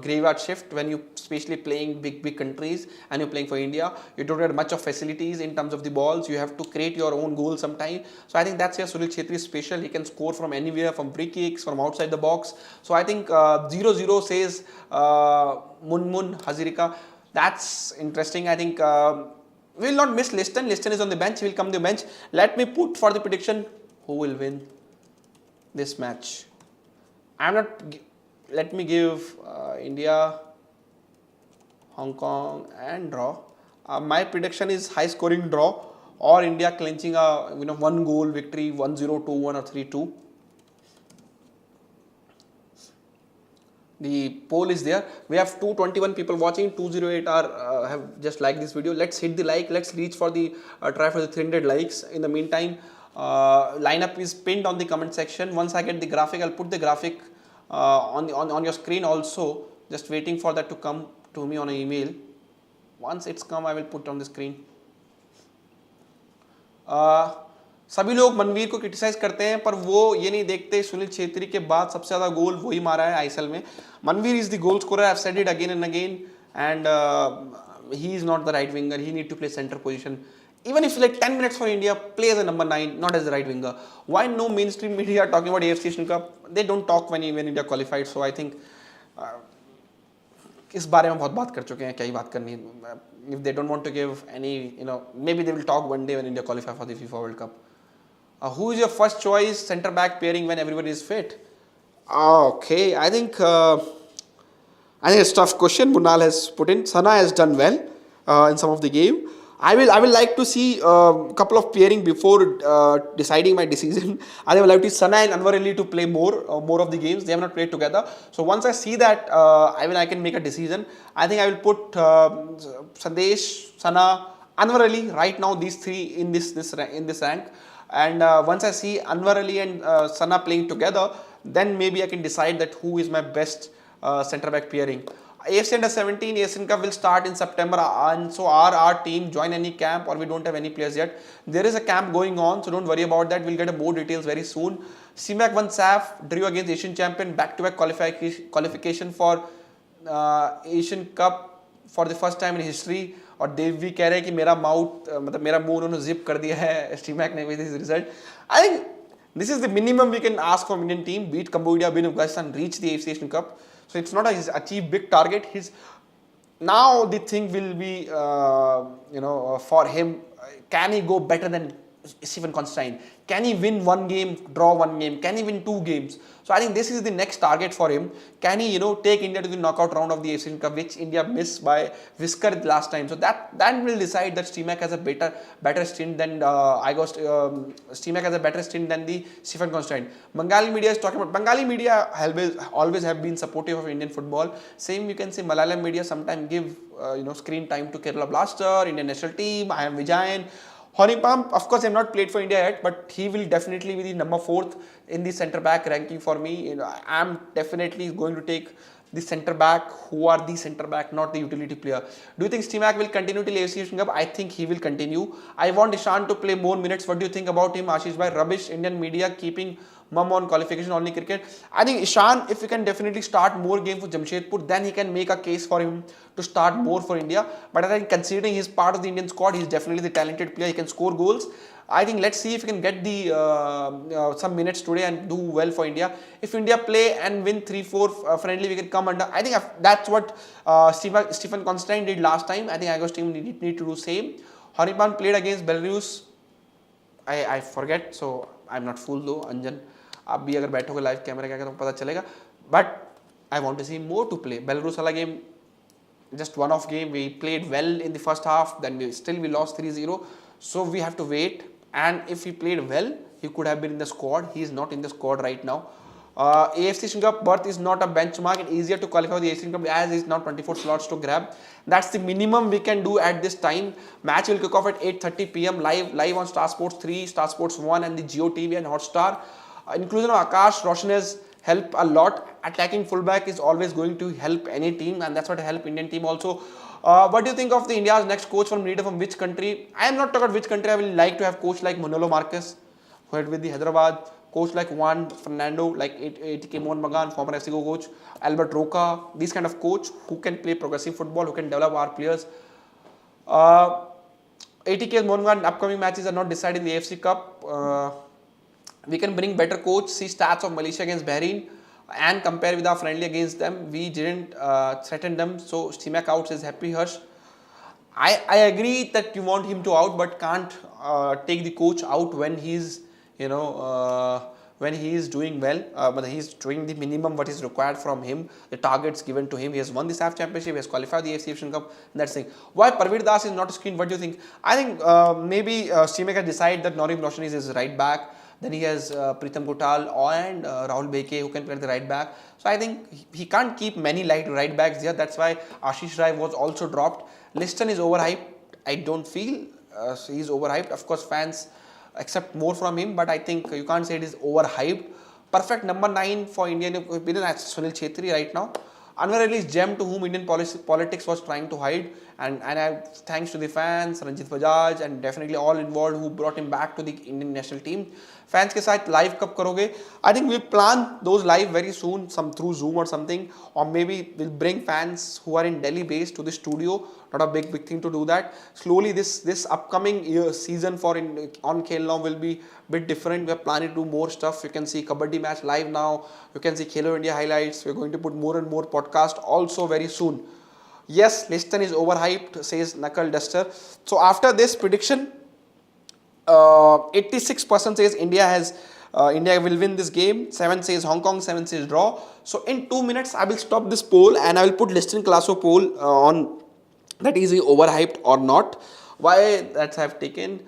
graveyard shift. When you especially playing big countries and you're playing for India, you don't have much of facilities in terms of the balls. You have to create your own goal sometime. So I think that's where Sunil Chhetri is special. He can score from anywhere, from free kicks, from outside the box. So I think 0-0 says Munmun Hazarika. That's interesting. I think We will not miss Liston. Liston is on the bench. He will come to the bench. Let me put for the prediction who will win this match. I'm not. Let me give India, Hong Kong, and draw. My prediction is high scoring draw or India clinching a 1 goal victory, 1-0, 2-1 or 3-2. The poll is there. We have 221 people watching. 208 are have just liked this video. Let's hit the like. Let's reach for the try for the 300 likes. In the meantime, lineup is pinned on the comment section. Once I get the graphic, I'll put the graphic on your screen also. Just waiting for that to come to me on an email. Once it's come, I will put on the screen. सभी लोग मनवीर को criticise करते हैं पर वो ये नहीं देखते सुनील छेत्री के बाद सबसे ज्यादा गोल वही मारा है आईएसएल में. Manvir is the goal scorer. I have said it again and again and he is not the right winger. He need to play centre position. Even if like 10 minutes for India, play as a number 9, not as the right winger. Why no mainstream media are talking about AFC Asian Cup? They don't talk when India qualified. So I think इस बारे में बहुत बात कर चुके हैं. क्या ही बात करनी है. If they don't want to give any, maybe they will talk one day when India qualify for the FIFA World Cup. Who is your first choice centre back pairing when everybody is fit? Okay, I think it's a tough question. Munal has put in. Sana has done well in some of the game. I will like to see a couple of pairing before deciding my decision. I will like to see Sana and Anwar Ali to play more of the games. They have not played together. So once I see that, I can make a decision. I think I will put Sandesh, Sana, Anwar Ali right now. These three in this rank. And once I see Anwar Ali and Sana playing together, then maybe I can decide that who is my best centre back pairing. AFC Under 17 Asian Cup will start in September, and so our team join any camp or we don't have any players yet. There is a camp going on, so don't worry about that. We'll get more details very soon. CMAC won SAF, drew against Asian champion, back-to-back qualification for Asian Cup for the first time in history. और देव भी कह रहे हैं कि मेरा mouth मतलब मेरा मुंह उन्होंने जिप कर दिया है स्टीमैक ने with his result. I think this is the minimum we can ask from Indian team. Beat Cambodia, beat Afghanistan, reach the AFC Asian Cup. So it's not a achieve big target. Now the thing will be for him. Can he go better than Stephen Constantine? Can he win one game, draw one game? Can he win 2 games? So I think this is the next target for him. Can he take India to the knockout round of the Asian Cup, which India missed by whisker last time? So that will decide that Steamac has a better stint than Steamac has a better stint than the Stephen Constantine. Bengali media is talking about. Bengali media always have been supportive of Indian football. Same you can say Malayalam media sometimes give screen time to Kerala Blaster, Indian national team. I am Vijayan. Honeypalm, of course, I have not played for India yet, but he will definitely be the number 4th in the centre back ranking for me. I am definitely going to take the centre back who are the centre back, not the utility player. Do you think Steamac will continue till AFC Asian Cup? I think he will continue. I want Ishan to play more minutes. What do you think about him, Ashish bhai? Rubbish Indian media keeping mum on qualification only cricket. I think Ishan, if he can definitely start more games for Jamshedpur, then he can make a case for him to start more for India. But I think considering he's part of the Indian squad, he's definitely the talented player. He can score goals. I think let's see if he can get the some minutes today and do well for India. If India play and win 3-4 friendly, we can come under. I think that's what Stephen Constantine did last time. I think Agos team need to do same. Haripan played against Belarus. I forget, so I'm not fool though. Anjan, आप भी अगर बैठोगे live camera क्या तो पता चलेगा. But I want to see more to play. Belarus वाला game, just one-off game. We played well in the first half. Then we lost 3-0. So we have to wait. And if he played well, he could have been in the squad. He is not in the squad right now. AFC Asian Cup berth is not a benchmark. It's easier to qualify for the Asian Cup as is now 24 slots to grab. That's the minimum we can do at this time. Match will kick off at 8:30 p.m. live on Star Sports 3, Star Sports 1 and the Jio TV and Hotstar. Inclusion of Akash Roshan has helped a lot. Attacking fullback is always going to help any team, and that's what help Indian team also. What do you think of the India's next coach from leader from which country? I am not talking about which country. I will like to have coach like Manolo Marquez, who had with the Hyderabad, coach like Juan Fernando, like ATK Mohan Bagan, former FC coach, Albert Roca, these kind of coach who can play progressive football, who can develop our players. ATK Mohan Bagan upcoming matches are not decided in the AFC Cup. We can bring better coach, see stats of Malaysia against Bahrain and compare with our friendly against them. We didn't threaten them, so Steamac out says happy Harsh. I agree that you want him to out, but can't take the coach out when he's, you know, when he is doing well. But he's doing the minimum what is required from him, the targets given to him. He has won the SAF Championship, he has qualified the AFC Asian Cup. That's the thing. Why Parveer Das is not screened? What do you think? I think maybe Steamer can decide that Norim Roshan is his right back. Then he has Pritam Kotal and Rahul Beke who can play the right back. So I think he can't keep many right backs there. That's why Ashish Rai was also dropped. Liston is overhyped. I don't feel he's overhyped. Of course, fans accept more from him, but I think you can't say it is overhyped. Perfect number 9 for Indian opinion, that's Sunil Chhetri right now. Anwar Ali's gem to whom Indian politics was trying to hide, and thanks to the fans, Ranjit Bajaj, and definitely all involved who brought him back to the Indian national team. Fans के साथ live कब करोगे? I think we'll plan those live very soon, some through Zoom or something, or maybe we'll bring fans who are in Delhi based to the studio. Not a big thing to do that. Slowly, this upcoming season for on Khelna will be a bit different. We're planning to do more stuff. You can see Kabaddi match live now. You can see Khelo India highlights. We're going to put more and more podcast also very soon. Yes, Liston is overhyped, says Knuckle Duster. So after this prediction, 86% says India will win this game. 7 says Hong Kong, 7 says draw. So in 2 minutes, I will stop this poll and I will put Liston Classo poll on that is he overhyped or not. Why that I have taken.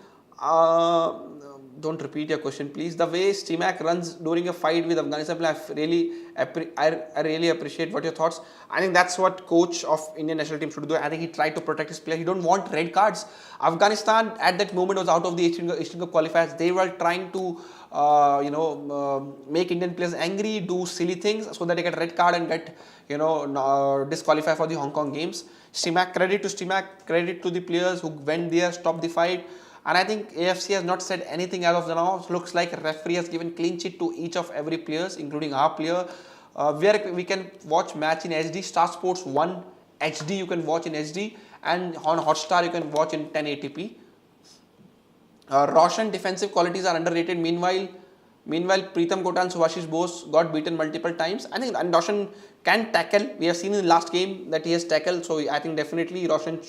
Don't repeat your question, please. The way Stimac runs during a fight with Afghanistan, I really appreciate what your thoughts. I think that's what coach of Indian national team should do. I think he tried to protect his player. He don't want red cards. Afghanistan at that moment was out of the Asian Cup qualifiers. They were trying to make Indian players angry, do silly things so that they get red card and get disqualify for the Hong Kong games. Credit to Stimac, credit to the players who went there, stopped the fight. And I think AFC has not said anything as of now. It looks like referee has given clean sheet to each of every players, including our player. Where we can watch match in HD. Star Sports 1 HD you can watch in HD, and on Hotstar you can watch in 1080p. Roshan defensive qualities are underrated. Meanwhile, Pritam Kota and Subhashish Bose got beaten multiple times. I think Roshan can tackle. We have seen in the last game that he has tackled. So I think definitely Roshan.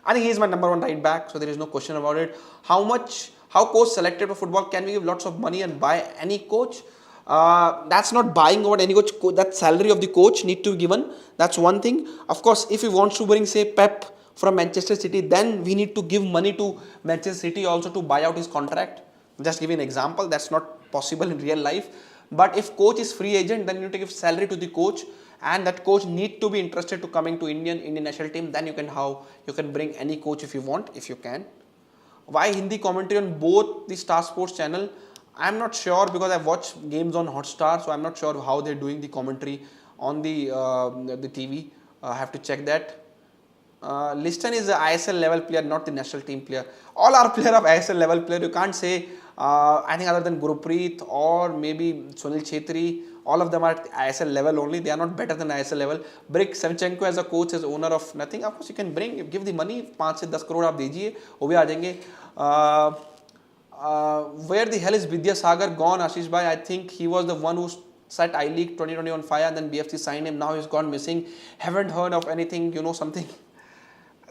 I think he is my number 1 right back. So there is no question about it. How coach selected for football? Can we give lots of money and buy any coach? That's not buying over any coach. That salary of the coach need to be given. That's one thing. Of course, if he wants to bring say Pep from Manchester City, then we need to give money to Manchester City also to buy out his contract. Just give you an example. That's not possible in real life. But if coach is free agent, then you need to give salary to the coach, and that coach need to be interested to coming to Indian national team. Then you can bring any coach if you want, if you can. Why Hindi commentary on both the Star Sports channel? I'm not sure because I watch games on Hotstar, so I'm not sure how they're doing the commentary on the TV. I have to check that. Liston is an ISL level player, not the national team player. All are player of ISL level player. You can't say, I think other than Gurpreet or maybe Sunil Chhetri, all of them are at ISL level only. They are not better than ISL level. Brick Savchenko as a coach, as owner of nothing. Of course, you can give the money. 5 से 10 crore आप दीजिए, वो भी आ जाएंगे. Where the hell is Vidya Sagar gone, Ashish bhai? I think he was the one who set I-League 2020 on fire, and then BFC signed him. Now he's gone missing. Haven't heard of anything, something.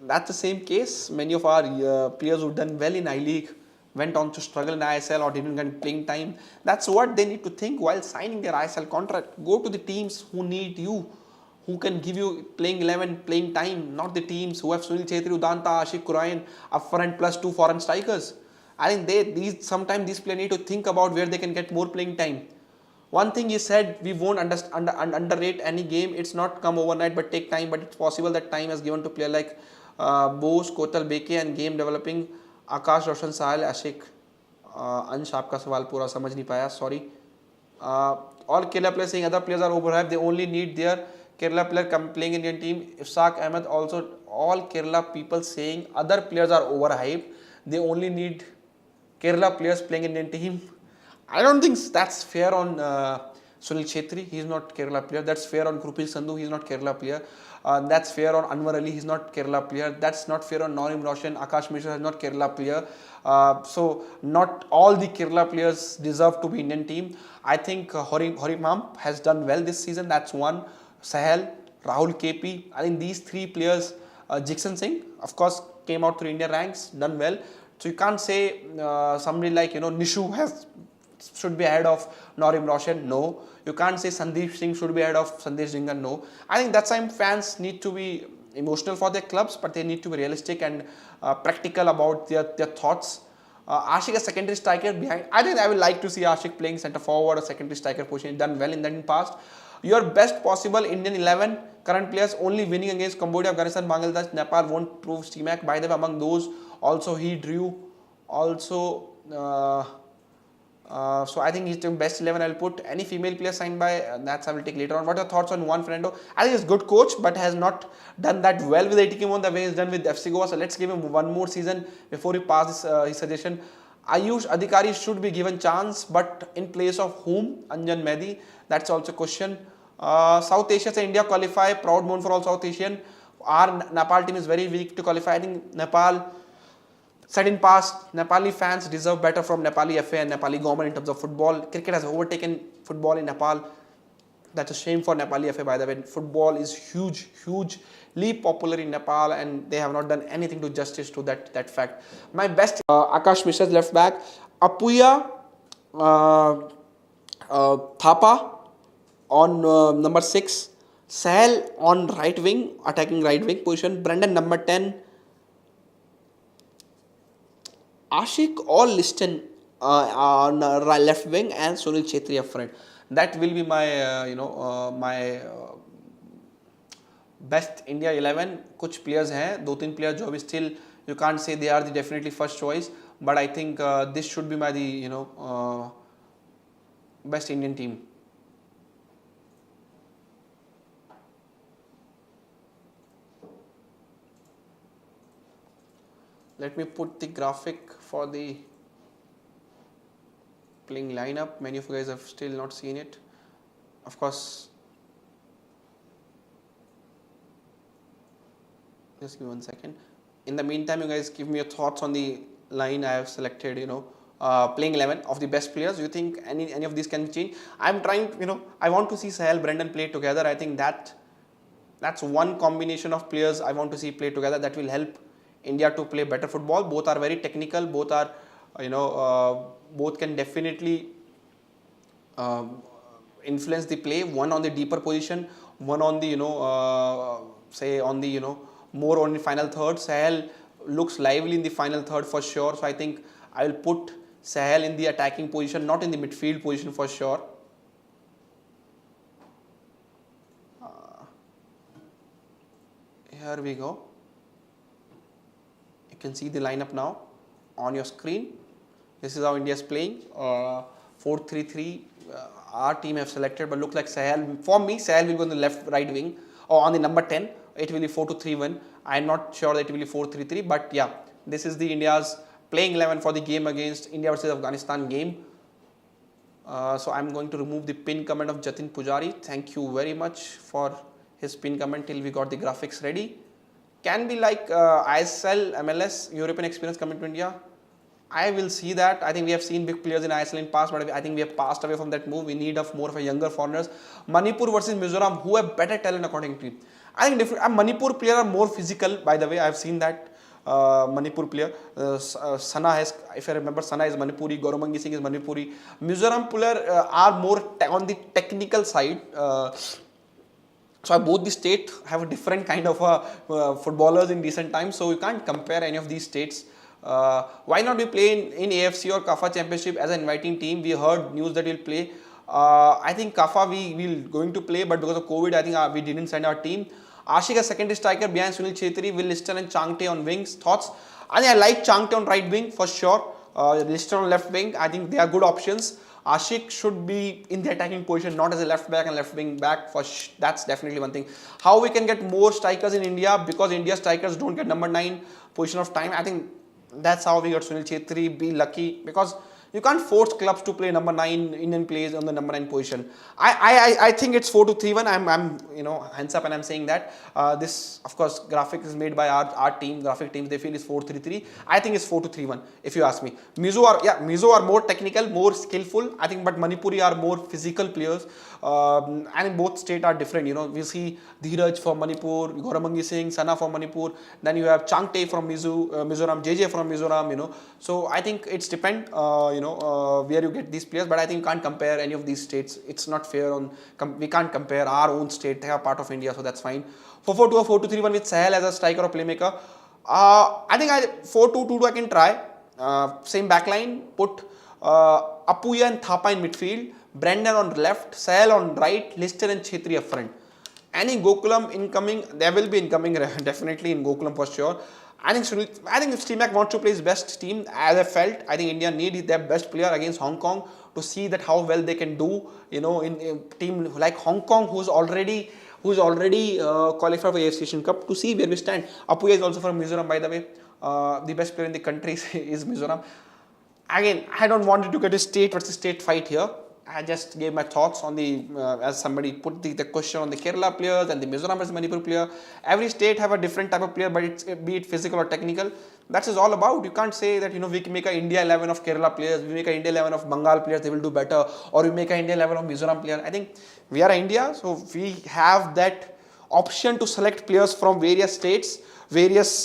That's the same case. Many of our players who've done well in I-League went on to struggle in ISL or didn't get playing time. That's what they need to think while signing their ISL contract. Go to the teams who need you, who can give you playing 11, playing time, not the teams who have Sunil Chhetri, Udanta, Ashik Kurayan up front plus 2 foreign strikers. I think sometimes these players need to think about where they can get more playing time. One thing he said, we won't underrate any game. It's not come overnight but take time, but it's possible that time has given to player like Bose, Kotal, Beke and game developing. Akash, Roshan, Sahil, Ashik. अंश आपका सवाल पूरा समझ नहीं पाया, sorry. All Kerala players saying other players are overhyped. They only need their Kerala player playing in Indian team. Ifsaq Ahmed also, all Kerala people saying other players are overhyped. They only need Kerala players playing in Indian team. I don't think that's fair on Sunil Chhetri. He's not Kerala player. That's fair on Krupil Sandhu. He's not Kerala player. That's fair on Anwar Ali. He's not Kerala player. That's not fair on Norim Roshan. Akash Mishra is not Kerala player. So not all the Kerala players deserve to be Indian team. I think Horimam has done well this season. That's one. Sahel, Rahul KP. I think these 3 players, Jixon Singh, of course, came out through India ranks, done well. So you can't say somebody like Nishu should be ahead of Norim Roshan. No, you can't say Sandeep Singh should be ahead of Sandesh Jhingan. No, I think that's time fans need to be emotional for their clubs, but they need to be realistic and practical about their thoughts. Ashik a secondary striker behind. I think I would like to see Ashik playing centre forward or secondary striker position. Done well in that in past. Your best possible Indian 11 current players only winning against Cambodia, Afghanistan, Bangladesh, Nepal won't prove CMAC. By the way, among those also he drew. Also, so I think he's the best 11. I'll put any female player signed by. That's I will take later on. What are your thoughts on Juan Fernando? I think he's a good coach, but has not done that well with ATK Mon the way he's done with FC Goa. So let's give him one more season before he passes his suggestion. Ayush Adhikari should be given chance, but in place of whom? Anjan Mehdi. That's also a question. South Asia से India qualify. Proud moment for all South Asian. Our Nepal team is very weak to qualify. I think Nepal said in past, Nepali fans deserve better from Nepali FA and Nepali government in terms of football. Cricket has overtaken football in Nepal. That's a shame for Nepali FA, by the way. Football is hugely popular in Nepal, and they have not done anything to justice to that fact. My best Akash Mishra's left back, Apuya Thapa on number 6, Sahel on right wing, attacking right wing position, Brendan number 10, Ashik or Liston on left wing, and Sunil Chhetri up front. That will be my my best India 11. कुछ players हैं, 2-3 players जो अभी still you can't say they are the definitely first choice, but I think this should be my best Indian team. Let me put the graphic for the playing lineup. Many of you guys have still not seen it. Of course, just give me 1 second. In the meantime, you guys give me your thoughts on the line I have selected, playing 11 of the best players. Do you think any of these can be changed? I'm trying, I want to see Sahel, Brendan play together. I think that's one combination of players I want to see play together that will help India to play better football. Both are very technical. Both are, both can definitely influence the play. One on the deeper position, one on the, say on the, more on the final third. Sahel looks lively in the final third for sure. So I think I will put Sahel in the attacking position, not in the midfield position for sure. Here we go. You can see the lineup now on your screen. This is how India is playing. 4-3-3. Our team have selected, but looks like Sahel. For me, Sahel will go on the right wing or on the number 10. It will be 4-2-3-1. I am not sure that it will be 4-3-3, but yeah, this is the India's playing 11 for the game against India versus Afghanistan game. So I'm going to remove the pin comment of Jatin Pujari. Thank you very much for his pin comment till we got the graphics ready. Can be like ISL, MLS, European experience coming to India. I will see that. I think we have seen big players in ISL in past, but I think we have passed away from that move. We need more of a younger foreigners. Manipur versus Mizoram, who have better talent according to me. I think different. Manipur player are more physical. By the way, I have seen that Manipur player. Sana has, if I remember, Sana is Manipuri. Gaurumangi Singh is Manipuri. Mizoram player are more on the technical side. So both the states have a different kind of footballers in recent times. So you can't compare any of these states. Why not we play in AFC or KAFA Championship as an inviting team? We heard news that we'll play. I think KAFA we will going to play, but because of COVID, I think we didn't send our team. Ashik as secondary striker behind Sunil Chhetri, Will Liston and Changte on wings. Thoughts? I think I like Changte on right wing for sure. Liston on left wing. I think they are good options. Ashik should be in the attacking position, not as a left back and left wing back. That's definitely one thing. How we can get more strikers in India, because India strikers don't get number 9 position of time. I think that's how we got Sunil Chhetri. Be lucky, because You can't force clubs to play number 9 Indian players on the number 9 position. I think it's 4-2-3-1. I'm hands up and I'm saying that this of course graphic is made by our team, graphic teams. They feel it's 4-3-3. I think it's 4-2-3-1 if you ask me. Mizo are more technical, more skillful. I think, but Manipuri are more physical players. I think both states are different. We see Dheeraj from Manipur, Gauramangi Singh, Sana from Manipur. Then you have Changte from Mizoram, JJ from Mizoram. So I think it's depend. Where you get these players, but I think you can't compare any of these states. It's not fair. We can't compare our own state. They are part of India, so that's fine. 4-4-2 or 4-2-3-1 with Sahel as a striker or playmaker. I think 4-2-2 I can try. Same backline. Put Apuya and Thapa in midfield. Brendan on left. Sahel on right. Lister and Chhetri up front. Any Gokulam incoming, there will be incoming definitely in Gokulam for sure. I think if Steve Mac wants to play his best team, as I felt, I think India need their best player against Hong Kong to see that how well they can do. In a team like Hong Kong, who's already qualified for AFC Asian Cup, to see where we stand. Apuya is also from Mizoram, by the way. The best player in the country is Mizoram. Again, I don't want to get a state versus state fight here. I just gave my thoughts on the, as somebody put the question on the Kerala players and the Mizoram versus Manipur player. Every state have a different type of player, but be it physical or technical. That's all about. You can't say that, we can make an India 11 of Kerala players, we make an India 11 of Bengal players, they will do better, or we make an India 11 of Mizoram players. I think we are India, so we have that option to select players from various states, various,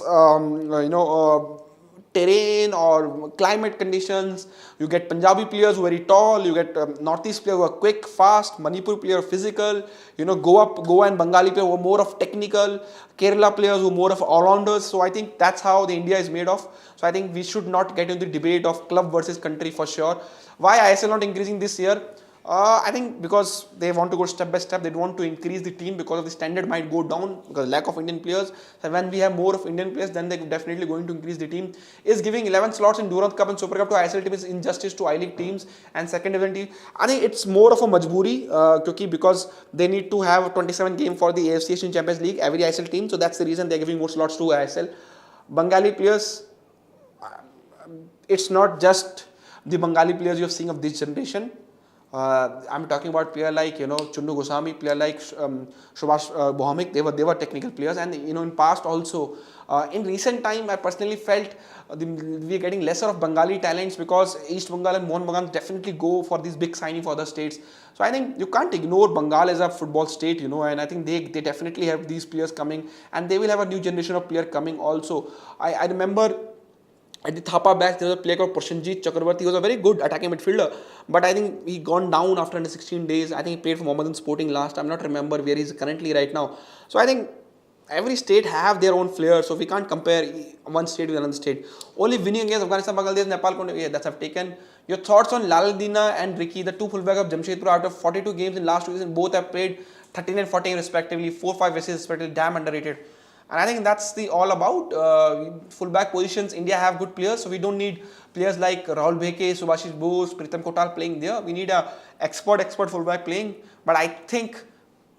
terrain or climate conditions. You get Punjabi players who are very tall, you get Northeast players who are quick, fast, Manipur player physical, Goa and Bengali players who are more of technical, Kerala players who are more of all-rounders. So I think that's how the India is made of. So I think we should not get into the debate of club versus country for sure. Why ISL not increasing this year? I think because they want to go step by step. They don't want to increase the team because of the standard might go down because lack of Indian players. So when we have more of Indian players, then they're definitely going to increase the team. Is giving 11 slots in Durand Cup and Super Cup to ISL teams is injustice to I-League teams and second division team. I think it's more of a majburi because they need to have 27 game for the AFC Asian Champions League, every ISL team. So that's the reason they're giving more slots to ISL. Bengali players, it's not just the Bengali players you're seeing of this generation. I'm talking about player like Chundu Goswami, player like Subhash Bhomik. They were technical players, and in past also. In recent time, I personally felt we are getting lesser of Bengali talents because East Bengal and Mohun Bagan definitely go for these big signing for other states. So I think you can't ignore Bengal as a football state, and I think they definitely have these players coming, and they will have a new generation of player coming also. I remember. At the Thapa back, there was a player called Prashanjit Chakrabarti. He was a very good attacking midfielder, but I think he gone down after under 16 days. I think he played for Mohammedan Sporting last. I'm not remember where he's currently right now. So I think every state have their own flair, so we can't compare one state with another state. Only winning against Afghanistan, Bangladesh, Nepal, that's I've taken. Your thoughts on Laladina and Ricky, the two fullback of Jamshedpur out of 42 games in last 2 seasons, both have played 13 and 14 respectively, 4-5 assists respectively, damn underrated. And I think that's all about fullback positions. India have good players, so we don't need players like Rahul Bheke, Subhashish Bose, Pritam Kotal playing there. We need a expert fullback playing. But I think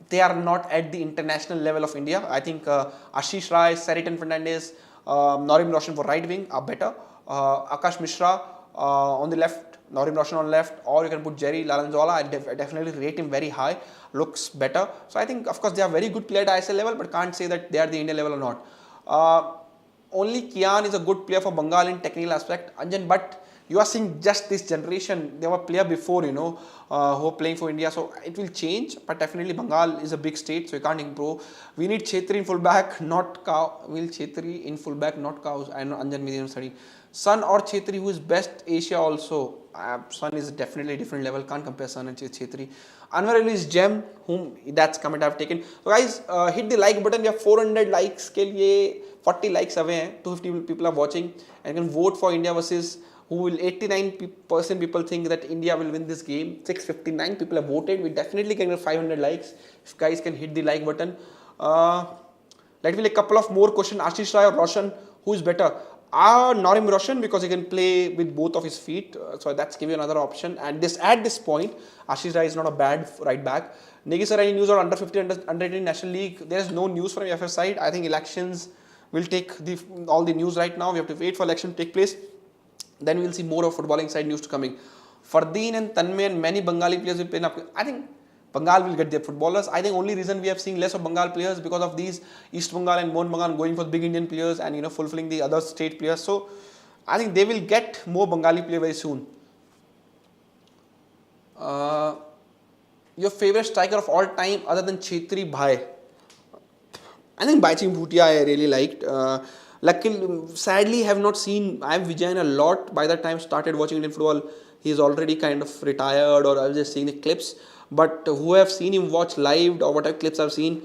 they are not at the international level of India. I think Ashish Rai, Saritan Fernandez, Norim Roshan for right wing are better. Akash Mishra on the left, Norim Roshan on left, or you can put Jerry Lalanzola. I definitely rate him very high. Looks better. So I think, of course, they are very good player at ISL level, but can't say that they are the India level or not. Only Kian is a good player for Bengal in technical aspect. Anjan, but you are seeing just this generation. They were player before, who are playing for India. So it will change, but definitely Bengal is a big state, so you can't improve. We need Chhetri in fullback, not cow. Will Chhetri in fullback, not cows. I know Anjan Medium study. Sun or Chhetri, who is best Asia also. Sun is definitely a different level. Can't compare Sun and Chhetri. Anwar Ali is gem, whom that's comment I've taken. So guys, hit the like button. We have 400 likes के लिए 40 likes away हैं. 250 people are watching, and you can vote for India versus who will 89% people think that India will win this game. 659 people have voted. We definitely can get 500 likes. If guys can hit the like button. Let me take a couple of more questions. Ashish Rai or Roshan, who is better? Norim Roshan, because he can play with both of his feet, so that's give you another option. And at this point, Ashish Rai is not a bad right back. Negi sir, any news on under 15, under 18 National League? There is no news from FF side. I think elections will take all the news right now. We have to wait for election to take place. then we'll see more of footballing side news to coming. Fardeen and Tanmay and many Bengali players will play up. I think Bengal will get their footballers. I think only reason we have seen less of Bengal players because of these East Bengal and Mohun Bengal going for big Indian players and fulfilling the other state players. So I think they will get more Bengali player very soon. Your favorite striker of all time other than Chetri Bhai? I think Baiching Bhutia I really liked. Luckily, sadly, have not seen I am Vijayan a lot. By the time started watching Indian football, he is already kind of retired, or I was just seeing the clips. But who have seen him watch live or whatever clips I've seen,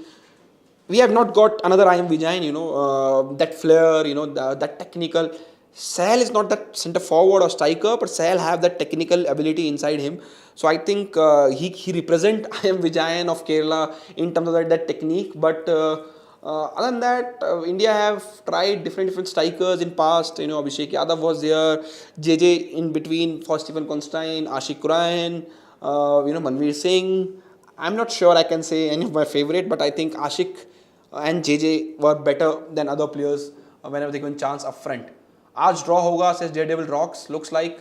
we have not got another I am Vijayan. That flair, that technical. Sahel is not that centre forward or striker, but Sahel have that technical ability inside him. So I think he represent I am Vijayan of Kerala in terms of that technique. But other than that, India have tried different strikers in past. Abhishek Yadav was there, JJ in between for Stephen Constantine, Ashik Ryan, Manveer Singh. I'm not sure I can say any of my favorite, but I think Ashik and JJ were better than other players whenever they given chance up front. आज draw होगा, says Daredevil Rocks. Looks like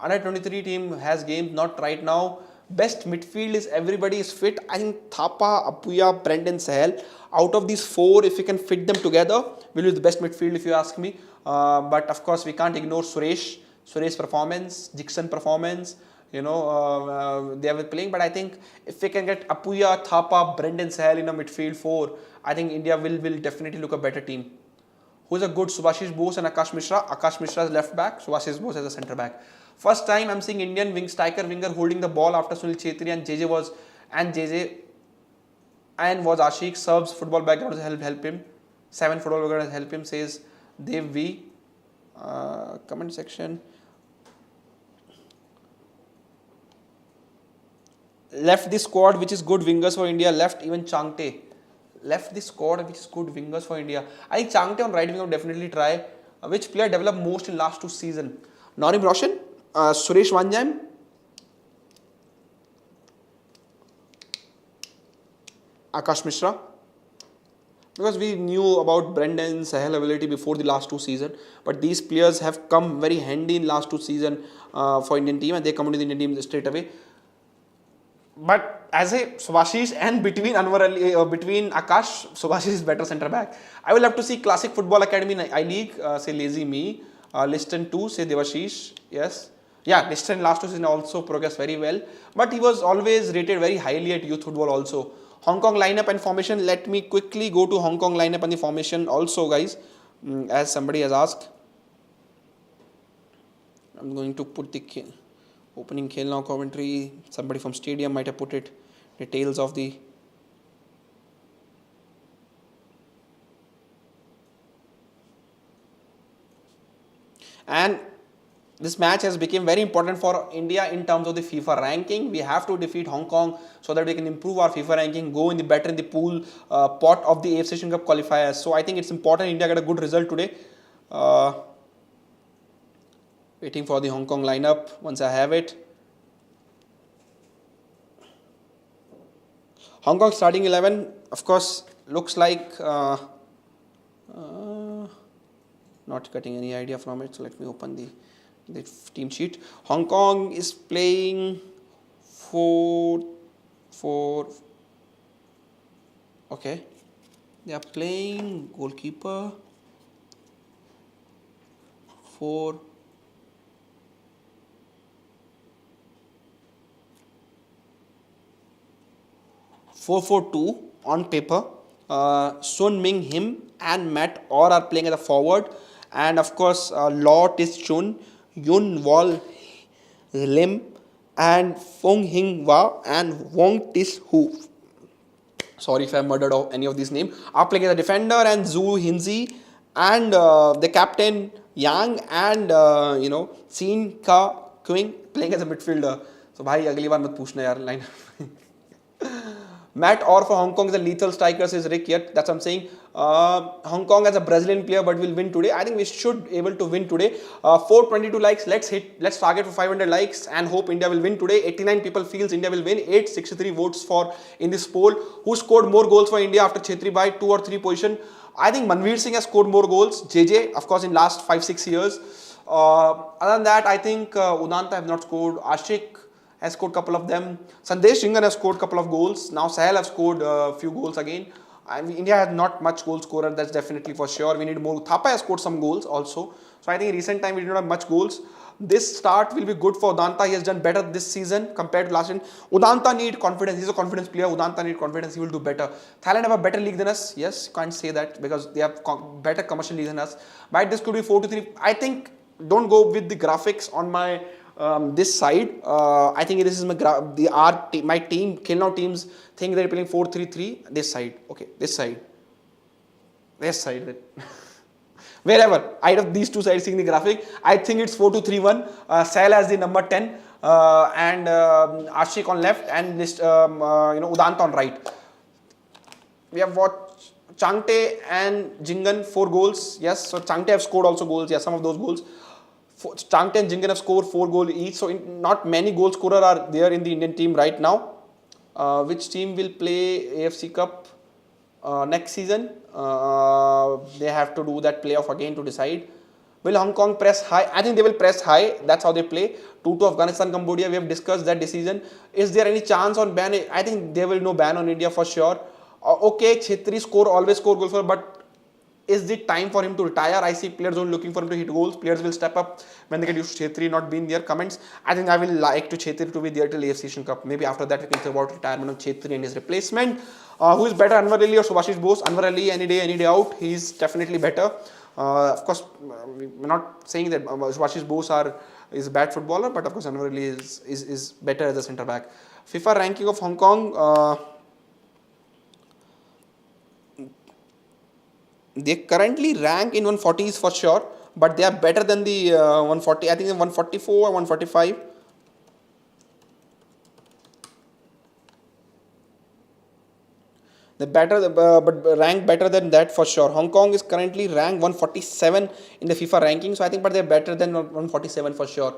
under 23 team has games, not right now. Best midfield is everybody is fit. I think Thapa, Apuya, Brendan, Sahel. Out of these four, if we can fit them together, will be the best midfield if you ask me. But of course, we can't ignore Suresh's performance, Dixon performance. They are playing. But I think if we can get Apuya, Thapa, Brendan, Sahel in a midfield four, I think India will definitely look a better team. Who's a good Subhashish Bose and Akash Mishra? Akash Mishra is left back, Subhashish Bose as a centre back. First time I'm seeing Indian winger holding the ball after Sunil Chetri and JJ was Ashik. Serb's football background has helped him. 7 football background has helped him, says Dev V. Comment section. Left the squad which is good wingers for India. Left even Changte. Left the squad which is good wingers for India. I think Changte on right wing will definitely try. Which player developed most in last 2 seasons? Norim Roshan, Suresh Vanjam, Akash Mishra. Because we knew about Brendan Sahel ability before the last 2 seasons, but these players have come very handy in last 2 seasons for Indian team, and they come into the Indian team straight away. But as a Subhashish and between Anwar Ali, between Akash, Subhashish is better centre back. I will have to see Classic Football Academy in iLeague, say Lazy Me. Liston 2, say Devashish. Yes. Yeah, Liston last 2 seasons also progressed very well. But he was always rated very highly at youth football also. Hong Kong lineup and formation. Let me quickly go to Hong Kong lineup and the formation also, guys. As somebody has asked. I'm going to put the opening Khel Now commentary. Somebody from Stadium might have put it. Details of the and this match has become very important for India in terms of the FIFA ranking. We have to defeat Hong Kong so that we can improve our FIFA ranking, go in the better in the pool pot of the AFC Asian Cup qualifiers. So I think it's important India get a good result today. Waiting for the Hong Kong lineup once I have it. Hong Kong starting 11, of course, looks like not getting any idea from it. So let me open the team sheet. Hong Kong is playing 4-4. Okay, they are playing goalkeeper 4-4-2 on paper. Sun Ming Him and Matt Orr are playing as a forward, and of course Law Tis Chun, Yun Wol Lim, and Fong Hing Wa and Wong Tis Hu. Sorry if I murdered any of these names. Are playing as a defender, and Zhu Hinzi and the captain Yang and Sin Ka Quing playing as a midfielder. So भाई अगली बार मत पूछना यार line. Matt Orr for Hong Kong is a lethal striker, says Rick. Yet that's what I'm saying. Hong Kong as a Brazilian player, but will win today. I think we should able to win today. 422 likes. Let's target for 500 likes and hope India will win today. 89 people feels India will win. 863 votes for in this poll. Who scored more goals for India after Chetri by 2 or 3 position? I think Manveer Singh has scored more goals. JJ, of course, in last 5-6 years. Other than that, I think Udanta have not scored. Ashik has scored a couple of them. Sandesh Shingan has scored a couple of goals. Now Sahel have scored a few goals again. I mean, India has not much goal scorer, that's definitely for sure. We need more. Thapa has scored some goals also. So I think in recent time we did not have much goals. This start will be good for Udanta. He has done better this season compared to last season. Udanta need confidence. He's a confidence player. Udanta need confidence. He will do better. Thailand have a better league than us. Yes, can't say that because they have better commercial league than us. But this could be 4-3. I think don't go with the graphics on my this side. I think this is my team. Kill Now teams think they're playing 4-3-3. This side. Okay, this side. This side. Wherever, either of these two sides seeing the graphic, I think it's 4-2-3-1. Sahel as the number 10 and Ashik on left and this, Udanta on right. We have watched Changte and Jingan 4 goals. Yes, so Changte have scored also goals. Yeah, some of those goals. Changte and Jingan have scored 4 goals each. So not many goal scorers are there in the Indian team right now. Which team will play AFC Cup next season? They have to do that playoff again to decide. Will Hong Kong press high? I think they will press high. That's how they play. 2-2 Afghanistan, Cambodia. We have discussed that decision. Is there any chance on ban? I think there will no ban on India for sure. Okay, Chhetri always score goals for, but is it time for him to retire? I see players only looking for him to hit goals. Players will step up when they get used to Chhetri not being there. Comments. I think I will like to Chhetri to be there till AFC Asian Cup. Maybe after that we can think about retirement of Chhetri and his replacement. Who is better, Anwar Ali or Subhashish Bose? Anwar Ali any day out. He is definitely better. Of course, we're not saying that Subhashish Bose is a bad footballer, but of course Anwar Ali is better as a centre back. FIFA ranking of Hong Kong. They currently rank in 140s for sure, but they are better than the 140. I think 144 or 145. They're better, but rank better than that for sure. Hong Kong is currently ranked 147 in the FIFA ranking, so I think, but they're better than 147 for sure.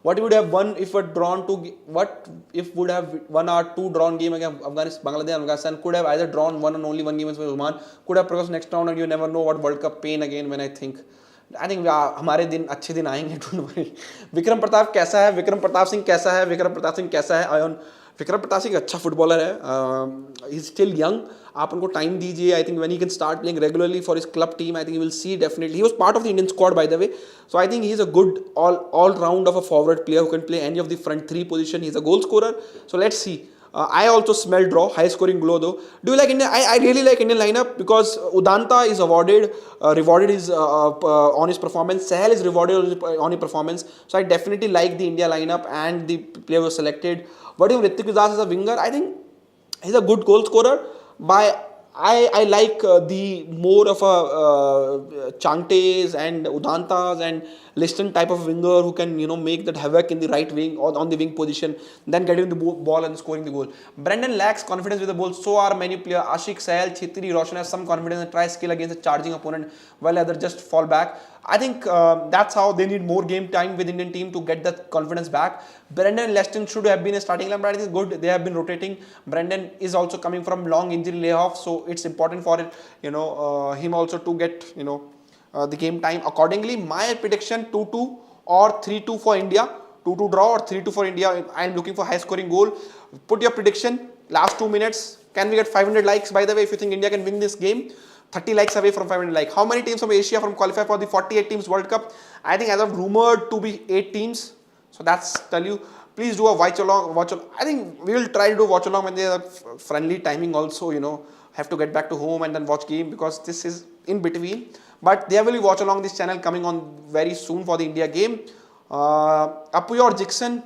What would have won if would have 1 or 2 drawn game against Afghanistan, Bangladesh, Afghanistan? Could have either drawn 1 and only 1 game against Oman. Could have progressed next round, and you never know what World Cup pain again. When I think हमारे दिन अच्छे दिन आएंगे. Don't worry. Vikram Pratap कैसा है? विक्रम प्रताप सिंह कैसा है? विक्रम प्रताप सिंह कैसा है? आयन विक्रम प्रताप सिंह अच्छा फुटबॉलर है. He's still young. आप उनको टाइम दीजिए. I think when he can start playing regularly for his club team, I think you will see definitely. He was part of the Indian squad, by the way. So I think he's a good all round of a forward player who can play any of the front 3 position. He's a goal scorer. So let's see. I also smell draw, high scoring goal though. Do you like India? I really like Indian lineup because Udanta is rewarded on his performance. Sahel is rewarded on his performance. So I definitely like the India lineup and the player was selected. But if Ritik Vidas is a winger, I think he's a good goal scorer. I like the more of a Changtes and Udantas and Liston type of winger who can make that havoc in the right wing or on the wing position, then getting the ball and scoring the goal. Brendan lacks confidence with the ball. So are many players. Ashik, Sahel, Chhetri, Roshan has some confidence and try skill against a charging opponent, while others just fall back. I think that's how they need more game time with Indian team to get that confidence back. Brendan and Leston should have been a starting line, but I think it's good. They have been rotating. Brendan is also coming from long injury layoff, so it's important for him also to get the game time accordingly. My prediction 2-2 or 3-2 for India. 2-2 draw or 3-2 for India. I am looking for high scoring goal. Put your prediction. Last 2 minutes. Can we get 500 likes? By the way, if you think India can win this game. 30 likes away from 500 likes. How many teams from Asia from qualify for the 48 teams World Cup? I think as of rumored to be 8 teams. So that's tell you. Please do a watch along. I think we will try to do watch along when they are friendly timing also. Have to get back to home and then watch game because this is in between. But there will be watch along this channel coming on very soon for the India game. Apuya or Jixon?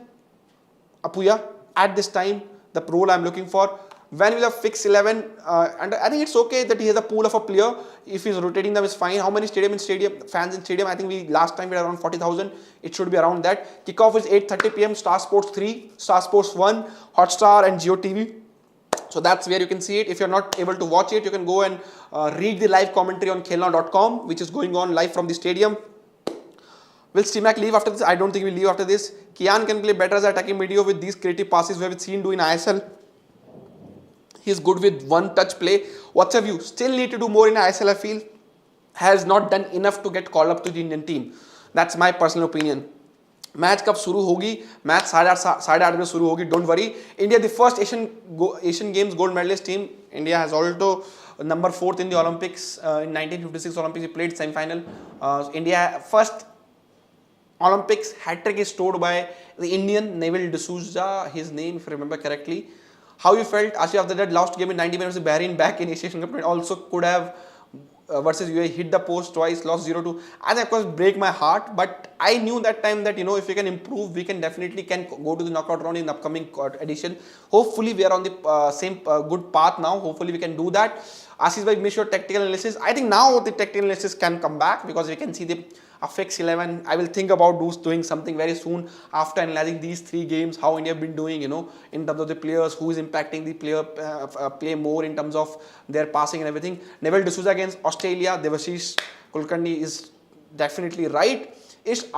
Apuya at this time the role I am looking for. When will have fixed 11 and I think it's okay that he has a pool of a player. If he's rotating them, it's fine. How many fans in stadium? I think last time we had around 40,000. It should be around that. Kickoff is 8:30 p.m. Star Sports 3, Star Sports 1, Hotstar and Jio TV. So that's where you can see it. If you're not able to watch it, you can go and read the live commentary on khelna.com, which is going on live from the stadium. Will Stimac leave after this? I don't think he'll leave after this. Kian can play better as attacking midfielder with these creative passes we have seen do in ISL. He's good with one touch play. What's your view? Still need to do more in ISL, I feel. Has not done enough to get called up to the Indian team. That's my personal opinion. Match कब शुरू होगी? Match 8:30 बजे शुरू होगी. Don't worry. India the first Asian Games gold medallist team. India has also number 4th in the Olympics. In 1956 Olympics he played semi-final. India first Olympics hat-trick is stored by the Indian Neville D'Souza, his name if I remember correctly. How you felt Ashish after that last game in 90 minutes with Bahrain back in Asian Cup? Also could have versus UAE hit the post twice, lost 0-2. I think of course break my heart, but I knew that time that if we can improve, we can definitely go to the knockout round in the upcoming edition. Hopefully we are on the same good path now. Hopefully we can do that. Ashish bhai, miss your tactical analysis. I think now the tactical analysis can come back because we can see the affects 11. I will think about doing something very soon after analyzing these 3 games, how India have been doing, in terms of the players, who is impacting the play more in terms of their passing and everything. Neville D'Souza against Australia, Devashish Kulkarni is definitely right.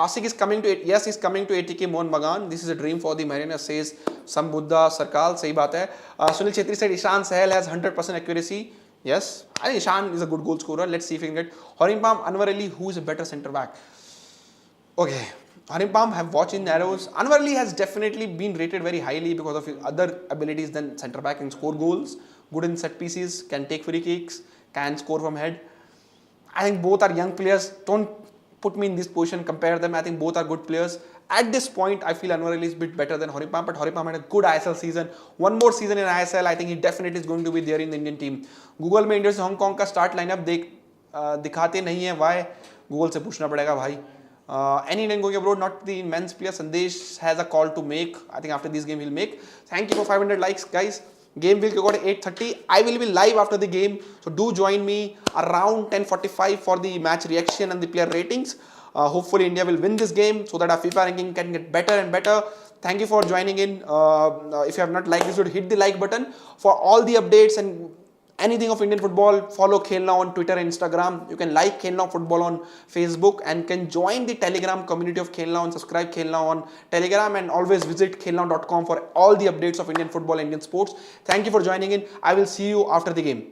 Asik is coming to it. Yes, he's coming to ATK Mohan Bagan. This is a dream for the Mariners, says some Buddha Sarkal. Sahi baat hai. Sunil Chhetri said Ishan Sahel has 100% accuracy. Yes, I think Ishan is a good goal scorer. Let's see if we can get Horimpam Anwar Ali, who is a better centre back. Okay, Horimpam have watched in arrows. Anwar Ali has definitely been rated very highly because of his other abilities than centre back. Can score goals, good in set pieces, can take free kicks, can score from head. I think both are young players. Don't put me in this position, compare them. I think both are good players. At this point, I feel Anwar Ali is a bit better than Horimpam, but Horimpam had a good ISL season. One more season in ISL, I think he definitely is going to be there in the Indian team. Google में India से Hong Kong का start lineup दिखाते नहीं है. Why? Google से पूछना पड़ेगा भाई. Any Indian going abroad, not the men's player. Sandesh has a call to make. I think after this game he'll make. Thank you for 500 likes, guys. Game will go at 8:30. I will be live after the game, so do join me around 10:45 for the match reaction and the player ratings. Hopefully India will win this game so that our FIFA ranking can get better and better. Thank you for joining in. If you have not liked this video, hit the like button. For all the updates and anything of Indian football, follow Khelna on Twitter and Instagram. You can like Khelna Football on Facebook and can join the Telegram community of Khelna and subscribe Khelna on Telegram, and always visit khelna.com for all the updates of Indian football and Indian sports. Thank you for joining in. I will see you after the game.